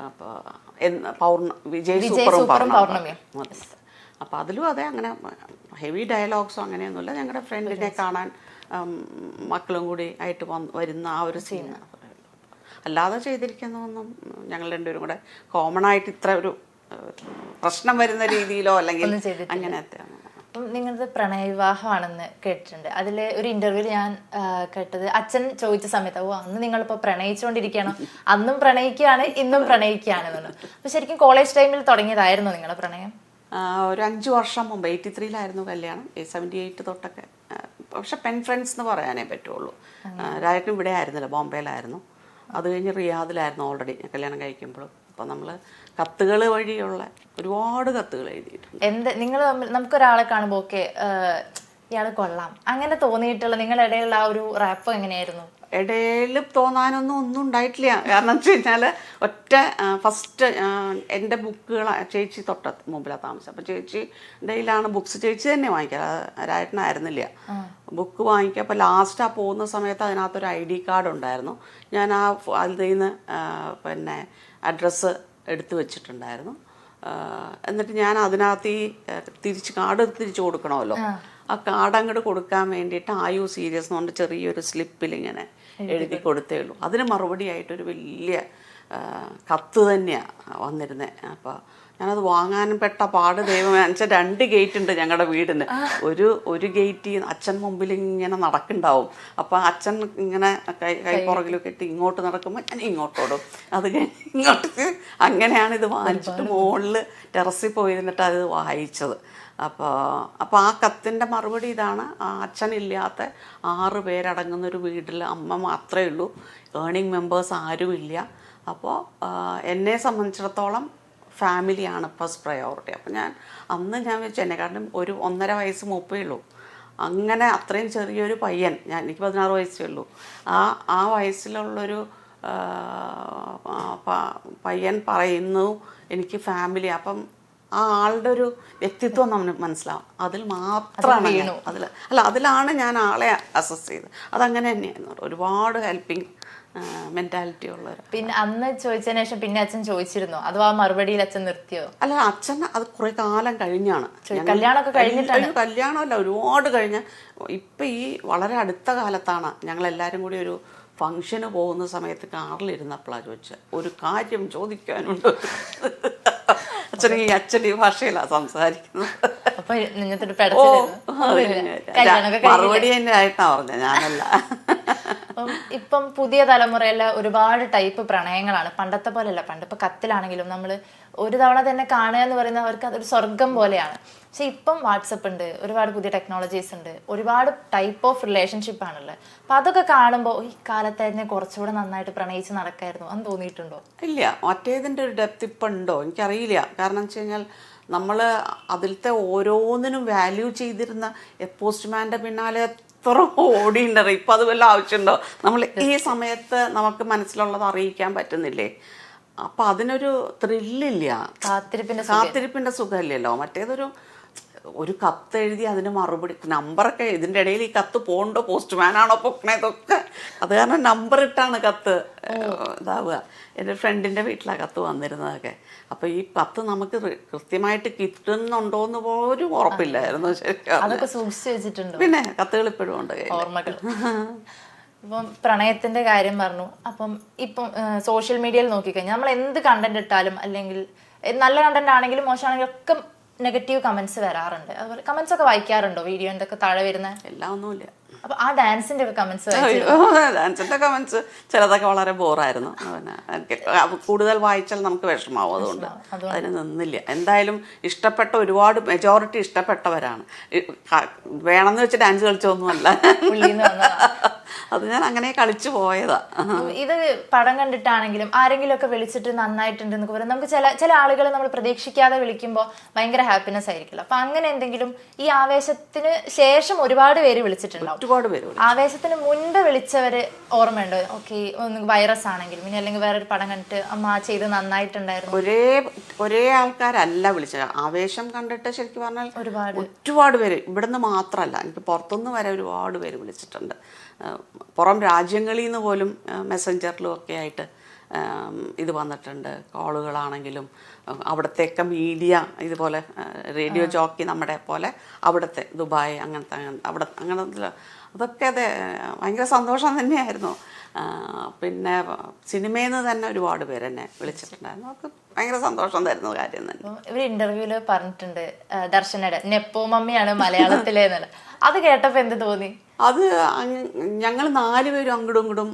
അപ്പോൾ വിജയ് സൂപ്പറും പൗർണമിയും. അപ്പോൾ അതിലും അതെ, അങ്ങനെ ഹെവി ഡയലോഗ്സോ അങ്ങനെയൊന്നുമില്ല. ഞങ്ങളുടെ ഫ്രണ്ടിനെ കാണാൻ മക്കളും കൂടി ആയിട്ട് വരുന്ന ആ ഒരു സീൻ. അല്ലാതെ ചെയ്തിരിക്കുന്നതൊന്നും ഞങ്ങൾ രണ്ടുപേരും കൂടെ കോമൺ ആയിട്ട് ഇത്ര ഒരു പ്രശ്നം വരുന്ന രീതിയിലോ അല്ലെങ്കിൽ അങ്ങനത്തെ. നിങ്ങളത് പ്രണയവിവാഹമാണെന്ന് കേട്ടിട്ടുണ്ട്. അതിൽ ഒരു ഇന്റർവ്യൂവിൽ ഞാൻ കേട്ടത് അച്ഛൻ ചോദിച്ച സമയത്ത്, അന്ന് നിങ്ങളിപ്പോൾ പ്രണയിച്ചുകൊണ്ടിരിക്കുകയാണോ, അന്നും പ്രണയിക്കുകയാണ് ഇന്നും പ്രണയിക്കുകയാണെന്നു. അപ്പോൾ ശരിക്കും കോളേജ് ടൈമിൽ തുടങ്ങിയതായിരുന്നു നിങ്ങളുടെ പ്രണയം? ഒരു 5 വർഷം മുമ്പ് 83-ലായിരുന്നു കല്യാണം, 78 തൊട്ടൊക്കെ. പക്ഷെ പെൻ ഫ്രണ്ട്സ് എന്ന് പറയാനേ പറ്റുള്ളൂ. രാജനും ഇവിടെ ആയിരുന്നില്ല, ബോംബെയിലായിരുന്നു. അത് കഴിഞ്ഞ് റിയാദിലായിരുന്നു ഓൾറെഡി കല്യാണം കഴിക്കുമ്പോഴും. അപ്പോൾ നമ്മൾ കത്തുകൾ വഴിയുള്ള ഒരുപാട് കത്തുകൾ എഴുതിയിട്ടുണ്ട്. നിങ്ങൾ നമുക്കൊരാളെ കാണുമ്പോൾ ഓക്കെ ഇയാൾ കൊള്ളാം അങ്ങനെ തോന്നിയിട്ടുള്ള നിങ്ങളുടെ ഇടയിലുള്ള ആ ഒരു റാപ്പ് എങ്ങനെയായിരുന്നു? ഇടയിൽ ഒന്നും ഉണ്ടായിട്ടില്ല. കാരണം വെച്ച് കഴിഞ്ഞാൽ ഫസ്റ്റ് എൻ്റെ ബുക്കുകൾ ചേച്ചി മുമ്പിലാണ് താമസം. അപ്പോൾ ചേച്ചിയുടെയിലാണ് ബുക്സ്, ചേച്ചി തന്നെ വാങ്ങിക്കുക, രായട്ടനായിരുന്നില്ല. ബുക്ക് വാങ്ങിക്കുക. അപ്പോൾ ലാസ്റ്റ് ആ പോകുന്ന സമയത്ത് അതിനകത്തൊരു ID കാർഡ് ഉണ്ടായിരുന്നു. ഞാൻ അതിൽ നിന്ന് പിന്നെ അഡ്രസ്സ് എടുത്തു വെച്ചിട്ടുണ്ടായിരുന്നു. എന്നിട്ട് ഞാൻ അതിനകത്ത് ഈ കാർഡ് തിരിച്ചു കൊടുക്കണമല്ലോ, ആ കാർഡ് അങ്ങോട്ട് കൊടുക്കാൻ വേണ്ടിയിട്ട് ആയു സീരിയസ് കൊണ്ട് ചെറിയൊരു സ്ലിപ്പിൽ ഇങ്ങനെ എഴുതി കൊടുത്തേ ഉള്ളൂ. അതിന് മറുപടിയായിട്ടൊരു വലിയ കത്ത് തന്നെയാണ് വന്നിരുന്നത്. അപ്പോൾ ഞാനത് വാങ്ങാനും പെട്ട പാട് ദൈവമേ. എന്നുവെച്ചാൽ 2 ഗേറ്റ് ഉണ്ട് ഞങ്ങളുടെ വീടിന്. ഒരു ഗേറ്റിൽ അച്ഛൻ മുമ്പിൽ ഇങ്ങനെ നടക്കുന്നുണ്ടാവും. അപ്പോൾ അച്ഛൻ ഇങ്ങനെ കൈ പുറകിലൊക്കെ ഇട്ട് ഇങ്ങോട്ട് നടക്കുമ്പോൾ ഞാൻ ഇങ്ങോട്ടോടും, അത് കഴിഞ്ഞ് ഇങ്ങോട്ട്. അങ്ങനെയാണ് ഇത് വാങ്ങിച്ചിട്ട് മുകളിൽ ടെറസിൽ പോയിരുന്നിട്ട് അത് വായിച്ചത്. അപ്പോൾ ആ കത്തിൻ്റെ മറുപടി ഇതാണ്: അച്ഛനില്ലാത്ത 6 പേരടങ്ങുന്നൊരു വീട്ടിൽ അമ്മ മാത്രമേ ഉള്ളൂ, ഏർണിംഗ് മെമ്പേഴ്സ് ആരുമില്ല. അപ്പോൾ എന്നെ സംബന്ധിച്ചിടത്തോളം ഫാമിലിയാണ് ഫസ്റ്റ് പ്രയോറിറ്റി. അപ്പോൾ അന്ന് ഞാൻ വെച്ചു എന്നെക്കാട്ടും ഒരു 1.5 വയസ്സ് മൂപ്പേ ഉള്ളൂ. അങ്ങനെ അത്രയും ചെറിയൊരു പയ്യൻ, എനിക്ക് 16 വയസ്സേ ഉള്ളൂ. ആ വയസ്സിലുള്ളൊരു പയ്യൻ പറയുന്നു എനിക്ക് ഫാമിലി. അപ്പം ആ ആളുടെ ഒരു വ്യക്തിത്വം നമുക്ക് മനസ്സിലാവും. അതിൽ മാത്രമാണ് അതിലാണ് ഞാൻ ആളെ അസസ് ചെയ്തത്. അതങ്ങനെ തന്നെയായിരുന്നു. ഒരുപാട് ഹെൽപ്പിംഗ് മെന്റാലിറ്റി ഉള്ളവർ. പിന്നെ അന്ന് ചോദിച്ചതിന് ശേഷം പിന്നെ അച്ഛൻ ചോദിച്ചിരുന്നോ, അതോ ആ മറുപടിയിൽ അച്ഛൻ നിർത്തിയോ? അല്ല, അച്ഛൻ അത് കുറെ കാലം കഴിഞ്ഞാണ്. കല്യാണമൊക്കെ കഴിഞ്ഞിട്ടാണ്? കല്യാണമല്ല, ഒരുപാട് കഴിഞ്ഞ്. ഇപ്പം ഈ വളരെ അടുത്ത കാലത്താണ് ഞങ്ങളെല്ലാവരും കൂടി ഒരു ഫംഗ്ഷന് പോകുന്ന സമയത്ത് കാറിലിരുന്നപ്പോഴാണ് ചോദിച്ചത്, ഒരു കാര്യം ചോദിക്കാനുണ്ട്. അച്ഛൻ ഈ ഭാഷയിലാണ് സംസാരിക്കുന്നത്. അപ്പൊ നെഞ്ഞത്തൊരു പെടച്ചിലായിരുന്നു. മറുപടി തന്നെ ആയിട്ടാ പറഞ്ഞത്, ഞാനല്ല. ഇപ്പം പുതിയ തലമുറയിലെ ഒരുപാട് ടൈപ്പ് പ്രണയങ്ങളാണ്. പണ്ടത്തെ പോലെയല്ല. പണ്ട് ഇപ്പൊ കത്തിലാണെങ്കിലും നമ്മൾ ഒരു തവണ തന്നെ കാണുക എന്ന് പറയുന്നത് അവർക്ക് അതൊരു സ്വർഗം പോലെയാണ്. പക്ഷെ ഇപ്പം വാട്സപ്പ് ഉണ്ട്, ഒരുപാട് പുതിയ ടെക്നോളജീസ് ഉണ്ട്, ഒരുപാട് ടൈപ്പ് ഓഫ് റിലേഷൻഷിപ്പ് ആണുള്ളത്. അപ്പൊ അതൊക്കെ കാണുമ്പോൾ ഈ കാലത്തായിരുന്നു കുറച്ചുകൂടെ നന്നായിട്ട് പ്രണയിച്ച് നടക്കായിരുന്നു എന്ന് തോന്നിയിട്ടുണ്ടോ? ഇല്ല, മറ്റേതിൻ്റെ ഒരു ഡെപ്ത് ഇപ്പം ഉണ്ടോ എനിക്കറിയില്ല. കാരണം വെച്ച് കഴിഞ്ഞാൽ നമ്മൾ അതിലത്തെ ഓരോന്നിനും വാല്യൂ ചെയ്തിരുന്ന പോസ്റ്റ്മാൻ്റെ പിന്നാലെ എത്ര ഓടിയുണ്ടോ. ഇപ്പം അത് വല്ല ആവശ്യമുണ്ടോ? നമ്മൾ ഈ സമയത്ത് നമുക്ക് മനസ്സിലുള്ളത് അറിയിക്കാൻ പറ്റുന്നില്ലേ? അപ്പം അതിനൊരു ത്രില്ലില്ല, കാത്തിരിപ്പിൻ്റെ സുഖമില്ലല്ലോ. ഒരു കത്ത് എഴുതി അതിന് മറുപടി, നമ്പറൊക്കെ ഇതിൻ്റെ ഇടയിൽ ഈ കത്ത് പോകണ്ടോ, പോസ്റ്റ്മാനാണോ പൊക്കണേതൊക്കെ അത് കാരണം നമ്പർ ഇട്ടാണ് കത്ത് ഇതാവുക. എൻ്റെ ഫ്രണ്ടിൻ്റെ വീട്ടിലാണ് കത്ത് വന്നിരുന്നതൊക്കെ. അപ്പോൾ ഈ കത്ത് നമുക്ക് കൃത്യമായിട്ട് കിട്ടുന്നുണ്ടോ എന്ന് പോലും ഉറപ്പില്ലായിരുന്നു ശരിക്കും. പിന്നെ കത്തുകൾ ഇപ്പോഴും ഉണ്ട് ഓർമ്മകൾ. ഇപ്പം പ്രണയത്തിന്റെ കാര്യം പറഞ്ഞു. അപ്പം ഇപ്പം സോഷ്യൽ മീഡിയയിൽ നോക്കിക്കഴിഞ്ഞാൽ നമ്മൾ എന്ത് കണ്ടന്റ് ഇട്ടാലും, അല്ലെങ്കിൽ നല്ല കണ്ടന്റ് ആണെങ്കിലും മോശമാണെങ്കിലും ഒക്കെ നെഗറ്റീവ് കമന്റ്സ് വരാറുണ്ട്. അതുപോലെ കമന്റ്സ് ഒക്കെ വായിക്കാറുണ്ടോ? വീഡിയോന്റെ ഒക്കെ താഴെ വരുന്ന എല്ലാം ഒന്നുമില്ല. അപ്പൊ ആ ഡാൻസിന്റെ ഒക്കെ കമന്റ്സ്, ഡാൻസിന്റെ കമന്റ്സ് ചിലതൊക്കെ വളരെ ബോറായിരുന്നു. കൂടുതൽ വായിച്ചാൽ നമുക്ക് വിഷമാവും. അതുകൊണ്ട് അതിന് നിന്നില്ല. എന്തായാലും ഇഷ്ടപ്പെട്ട ഒരുപാട് മെജോറിറ്റി ഇഷ്ടപ്പെട്ടവരാണ്. വേണമെന്ന് വെച്ച് ഡാൻസ് കളിച്ചൊന്നുമല്ല, അത് ഞാൻ അങ്ങനെ കളിച്ചു പോയതാ. ഇത് പടം കണ്ടിട്ടാണെങ്കിലും ആരെങ്കിലും ഒക്കെ വിളിച്ചിട്ട് നന്നായിട്ടുണ്ട് എന്നൊക്കെ പറയാം. നമുക്ക് ചില ആളുകൾ നമ്മൾ പ്രതീക്ഷിക്കാതെ വിളിക്കുമ്പോൾ ഭയങ്കര ഹാപ്പിനെസ് ആയിരിക്കില്ല. അപ്പൊ അങ്ങനെ എന്തെങ്കിലും ഈ ആവേശത്തിന് ശേഷം ഒരുപാട് പേര് വിളിച്ചിട്ടുണ്ടാവും. ഒരുപാട് പേര് ആവേശത്തിന് മുൻപ് വിളിച്ചവര് ഓർമ്മയുണ്ടോ? ഓക്കെ, വൈറസ് ആണെങ്കിലും ഇനി അല്ലെങ്കിൽ വേറൊരു പടം കണ്ടിട്ട് അമ്മ ചെയ്ത് നന്നായിട്ടുണ്ടായിരുന്നു. ഒരേ ആൾക്കാരല്ല വിളിച്ചത്. ആവേശം കണ്ടിട്ട് ശരിക്കും പറഞ്ഞാൽ ഒരുപാട് പേര്, ഇവിടുന്ന് മാത്രമല്ല, എനിക്ക് പുറത്തുനിന്ന് വരെ ഒരുപാട് പേര് വിളിച്ചിട്ടുണ്ട്. പുറം രാജ്യങ്ങളിൽ നിന്ന് പോലും മെസ്സഞ്ചറിലും ഒക്കെ ആയിട്ട് ഇത് വന്നിട്ടുണ്ട്. കോളുകളാണെങ്കിലും അവിടത്തെയൊക്കെ മീഡിയ ഇതുപോലെ റേഡിയോ ജോക്കി നമ്മുടെ പോലെ അവിടുത്തെ ദുബായ് അങ്ങനത്തെ അതൊക്കെ ഭയങ്കര സന്തോഷം തന്നെയായിരുന്നു. പിന്നെ സിനിമയിൽ നിന്ന് തന്നെ ഒരുപാട് പേര് എന്നെ വിളിച്ചിട്ടുണ്ടായിരുന്നു. അതൊക്കെ ഭയങ്കര സന്തോഷം തരുന്ന കാര്യം തന്നെ. ഒരു ഇന്റർവ്യൂല് പറഞ്ഞിട്ടുണ്ട് ദർശനയുടെ നെപ്പോ മമ്മിയാണ് മലയാളത്തിലെ എന്നുള്ളത്. അത് കേട്ടപ്പോൾ എന്ത് തോന്നി? അത് ഞങ്ങൾ 4 പേരും അങ്ങോട്ടും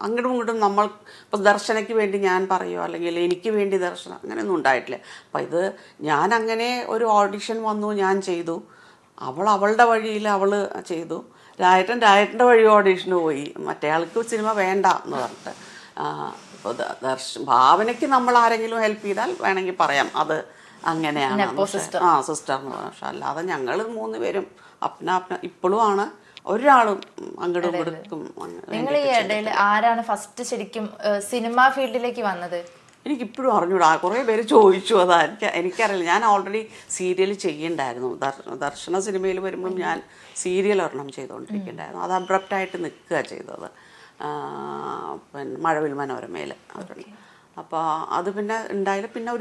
ഇങ്ങോട്ടും നമ്മൾ ഇപ്പോൾ ദർശനയ്ക്ക് വേണ്ടി ഞാൻ പറയുമോ അല്ലെങ്കിൽ എനിക്ക് വേണ്ടി ദർശനം അങ്ങനെയൊന്നും ഉണ്ടായിട്ടില്ല. അപ്പം ഇത് ഞാൻ അങ്ങനെ ഒരു ഓഡിഷൻ വന്നു, ഞാൻ ചെയ്തു. അവളുടെ വഴിയിൽ അവൾ ചെയ്തു. രായട്ടൻ്റെ വഴി ഓഡീഷന് പോയി. മറ്റേ ആൾക്ക് സിനിമ വേണ്ട എന്ന് പറഞ്ഞിട്ട്. ഇപ്പോൾ ഭാവനയ്ക്ക് നമ്മൾ ആരെങ്കിലും ഹെൽപ്പ് ചെയ്താൽ വേണമെങ്കിൽ പറയാം അത് അങ്ങനെയാണ് സിസ്റ്റർ എന്ന് പറഞ്ഞു. പക്ഷെ അല്ലാതെ ഞങ്ങൾ 3 പേരും ഇപ്പോഴും ആണ്. ഒരാളും അങ്ങോട്ടും ഇങ്ങോട്ടും. നിങ്ങൾ ഈ ഇടയിൽ ആരാണ് ഫസ്റ്റ് ശരിക്കും സിനിമാ ഫീൽഡിലേക്ക് വന്നത്? എനിക്കിപ്പോഴും അറിഞ്ഞൂടാ. കുറേ പേര് ചോദിച്ചു. അതാ എനിക്കറിയില്ല. ഞാൻ ഓൾറെഡി സീരിയൽ ചെയ്യണ്ടായിരുന്നു. ദർശന സിനിമയിൽ വരുമ്പോഴും ഞാൻ സീരിയൽ ഒരെണ്ണം ചെയ്തുകൊണ്ടിരിക്കുന്നുണ്ടായിരുന്നു. അത് അബ്രപ്റ്റായിട്ട് നിൽക്കുക ചെയ്തത്. പിന്നെ മഴവിൽ മനോരമയിൽ അവരുടെ. അപ്പോൾ അത് പിന്നെ ഉണ്ടായില്ല. പിന്നെ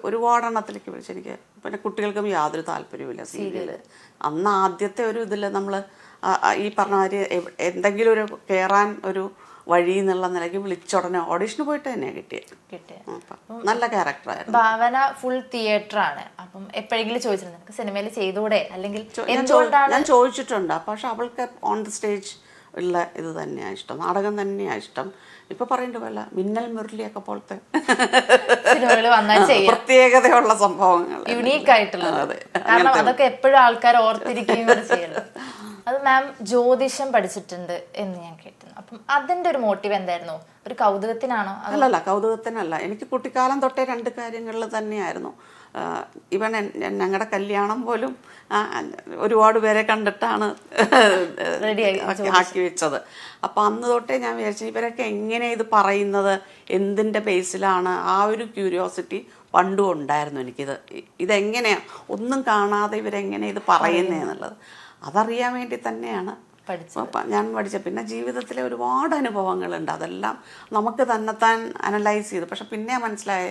ഒരുപാട് എണ്ണത്തിലേക്ക് വിളിച്ചു. എനിക്ക് പിന്നെ കുട്ടികൾക്കും യാതൊരു താല്പര്യവുമില്ല സീരിയൽ. അന്ന് ആദ്യത്തെ ഒരു ഇതിൽ നമ്മൾ ഈ പറഞ്ഞ മാതിരി എന്തെങ്കിലും ഒരു കയറാൻ ഒരു വഴി എന്നുള്ള നിലയ്ക്ക് വിളിച്ചുടനെ ഓഡീഷന് പോയിട്ട് തന്നെയാണ് കിട്ടിയത്. നല്ല ക്യാരക്ടറായിരുന്നു. ഭാവന ഫുൾ തിയേറ്റർ ആണ്. അപ്പം എപ്പോഴെങ്കിലും ചോദിച്ചിട്ടുണ്ട് സിനിമയിൽ ചെയ്തൂടെ? അല്ലെങ്കിൽ ഞാൻ ചോദിച്ചിട്ടുണ്ട്. പക്ഷെ അവൾക്ക് ഓൺ ദി സ്റ്റേജ് ഉള്ള ഇത് തന്നെയാണ് ഇഷ്ടം, നാടകം തന്നെയാണ് ഇഷ്ടം. ഇപ്പൊ പറയേണ്ട പോലെ മിന്നൽ മുരളിയൊക്കെ പോലത്തെ പ്രത്യേകതയുള്ള സംഭവങ്ങൾ, യുണീക്ക് ആയിട്ടുള്ളത്. കാരണം അതൊക്കെ എപ്പോഴും ആൾക്കാർ ഓർത്തിരിക്കുകയും കൂടെ ചെയ്യല്ലോ. അത് മാം ജ്യോതിഷം പഠിച്ചിട്ടുണ്ട് എന്ന് ഞാൻ കേട്ടിരുന്നു. അപ്പം അതിന്റെ ഒരു മോട്ടീവ് എന്തായിരുന്നു? ഒരു കൗതുകത്തിനാണോ? അല്ലല്ല, കൗതുകത്തിനല്ല. എനിക്ക് കുട്ടിക്കാലം തൊട്ടേ 2 കാര്യങ്ങളിൽ തന്നെയായിരുന്നു. ഇവൻ ഞങ്ങളുടെ കല്യാണം പോലും ഒരുപാട് പേരെ കണ്ടിട്ടാണ് ആക്കി വെച്ചത്. അപ്പം അന്ന് തൊട്ടേ ഞാൻ വിചാരിച്ചു ഇവരൊക്കെ എങ്ങനെ ഇത് പറയുന്നത്, എന്തിൻ്റെ ബേസിലാണ്, ആ ഒരു ക്യൂരിയോസിറ്റി പണ്ടും ഉണ്ടായിരുന്നു എനിക്കിത്. ഇതെങ്ങനെയാണ് ഒന്നും കാണാതെ ഇവരെങ്ങനെ ഇത് പറയുന്നതെന്നുള്ളത് അതറിയാൻ വേണ്ടി തന്നെയാണ് ഞാൻ പഠിച്ചത്. പിന്നെ ജീവിതത്തിലെ ഒരുപാട് അനുഭവങ്ങളുണ്ട്. അതെല്ലാം നമുക്ക് തന്നെത്താൻ അനലൈസ് ചെയ്തു. പക്ഷെ പിന്നെ മനസ്സിലായ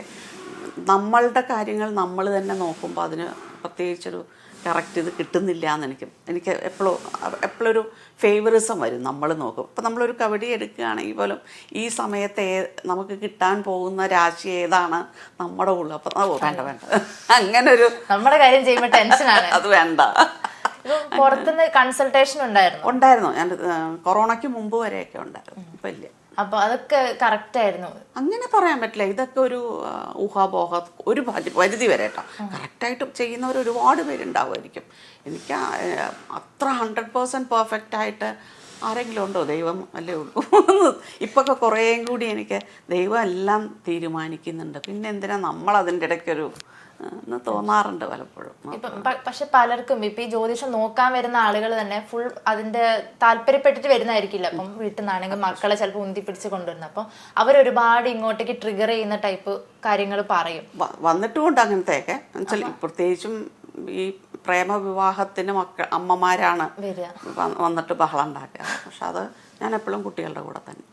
നമ്മളുടെ കാര്യങ്ങൾ നമ്മൾ തന്നെ നോക്കുമ്പോൾ അതിന് പ്രത്യേകിച്ചൊരു കറക്റ്റ് ഇത് കിട്ടുന്നില്ല എന്ന് എനിക്ക് എപ്പോഴൊരു ഫേവറിസം വരും. നമ്മൾ നോക്കും. ഇപ്പം നമ്മളൊരു കബഡി എടുക്കുകയാണെങ്കിൽ പോലും ഈ സമയത്ത് നമുക്ക് കിട്ടാൻ പോകുന്ന രാശി ഏതാണ് നമ്മുടെ ഉള്ളിൽ, അപ്പം വേണ്ട അങ്ങനെ ഒരു നമ്മുടെ കാര്യം ചെയ്യുമ്പോൾ ടെൻഷനാണ്. അത് വേണ്ട. പുറത്തുനിന്ന് കൺസൾട്ടേഷൻ ഉണ്ടായിരുന്നു. ഞാൻ കൊറോണയ്ക്ക് മുമ്പ് വരെയൊക്കെ ഉണ്ടായിരുന്നു. ഇപ്പം ഇല്ല. അപ്പൊ അതൊക്കെ കറക്റ്റ് ആയിരുന്നു? അങ്ങനെ പറയാൻ പറ്റില്ല. ഇതൊക്കെ ഒരു ഊഹാപോഹ ഒരു പരിധി വരെ കേട്ടോ. കറക്റ്റായിട്ട് ചെയ്യുന്നവർ ഒരുപാട് പേരുണ്ടാവുമായിരിക്കും. എനിക്ക് അത്ര 100% പെർഫെക്റ്റ് ആയിട്ട് ആരെങ്കിലും ഉണ്ടോ? ദൈവം അല്ലേ ഉള്ളൂ. ഇപ്പൊക്കെ കുറേയും കൂടി എനിക്ക് ദൈവം എല്ലാം തീരുമാനിക്കുന്നുണ്ട്. പിന്നെ എന്തിനാ നമ്മൾ അതിൻ്റെ ഇടയ്ക്കൊരു എന്ന് തോന്നാറുണ്ട് പലപ്പോഴും. പക്ഷെ പലർക്കും ഇപ്പൊ ഈ ജ്യോതിഷം നോക്കാൻ വരുന്ന ആളുകൾ തന്നെ ഫുൾ അതിന്റെ താല്പര്യപ്പെട്ടിട്ട് വരുന്നതായിരിക്കില്ല. അപ്പം വീട്ടിൽ നിന്നാണെങ്കിൽ മക്കളെ ചിലപ്പോൾ ഉന്തി പിടിച്ച് കൊണ്ടുവരുന്നത്. അപ്പം അവരൊരുപാട് ഇങ്ങോട്ടേക്ക് ട്രിഗർ ചെയ്യുന്ന ടൈപ്പ് കാര്യങ്ങൾ പറയും. വന്നിട്ടുമുണ്ട് അങ്ങനത്തെയൊക്കെ. പ്രത്യേകിച്ചും ഈ പ്രേമവിവാഹത്തിന് അമ്മമാരാണ് വന്നിട്ട് ബഹളം ഉണ്ടാക്കുക. പക്ഷെ അത് ഞാൻ എപ്പോഴും കുട്ടികളുടെ കൂടെ തന്നെ.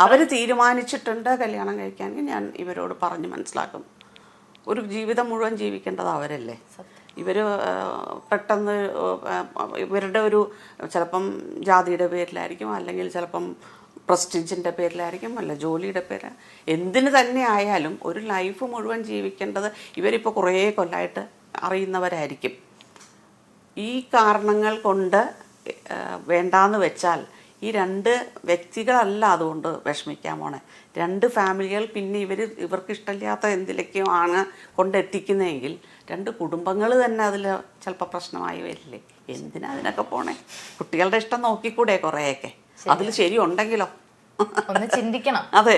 അവർ തീരുമാനിച്ചിട്ടുണ്ട് കല്യാണം കഴിക്കാൻ, ഞാൻ ഇവരോട് പറഞ്ഞ് മനസ്സിലാക്കും. ഒരു ജീവിതം മുഴുവൻ ജീവിക്കേണ്ടത് അവരല്ലേ. ഇവർ പെട്ടെന്ന് ഇവരുടെ ഒരു ചിലപ്പം ജാതിയുടെ പേരിലായിരിക്കും, അല്ലെങ്കിൽ ചിലപ്പം പ്രസ്റ്റീജിൻ്റെ പേരിലായിരിക്കും, അല്ല ജോലിയുടെ പേര്, എന്തിന് തന്നെ ആയാലും ഒരു ലൈഫ് മുഴുവൻ ജീവിക്കേണ്ടത് ഇവരിപ്പോൾ കുറേ കൊല്ലമായിട്ട് അറിയുന്നവരായിരിക്കും. ഈ കാരണങ്ങൾ കൊണ്ട് വേണ്ടാന്ന് വെച്ചാൽ ഈ രണ്ട് വ്യക്തികളല്ല അതുകൊണ്ട് വിഷമിക്കാൻ പോണേ. രണ്ട് ഫാമിലികൾ പിന്നെ ഇവർക്ക് ഇഷ്ടമില്ലാത്ത എന്തിലേക്കുമാണ് കൊണ്ടെത്തിക്കുന്നതെങ്കിൽ രണ്ട് കുടുംബങ്ങൾ തന്നെ അതിൽ ചിലപ്പോൾ പ്രശ്നമായി വരില്ലേ. എന്തിനാ അതിനൊക്കെ പോണേ? കുട്ടികളുടെ ഇഷ്ടം നോക്കിക്കൂടെ കുറേയൊക്കെ? അതിൽ ശരിയുണ്ടെങ്കിലോ ഒന്ന് ചിന്തിക്കണം. അതെ.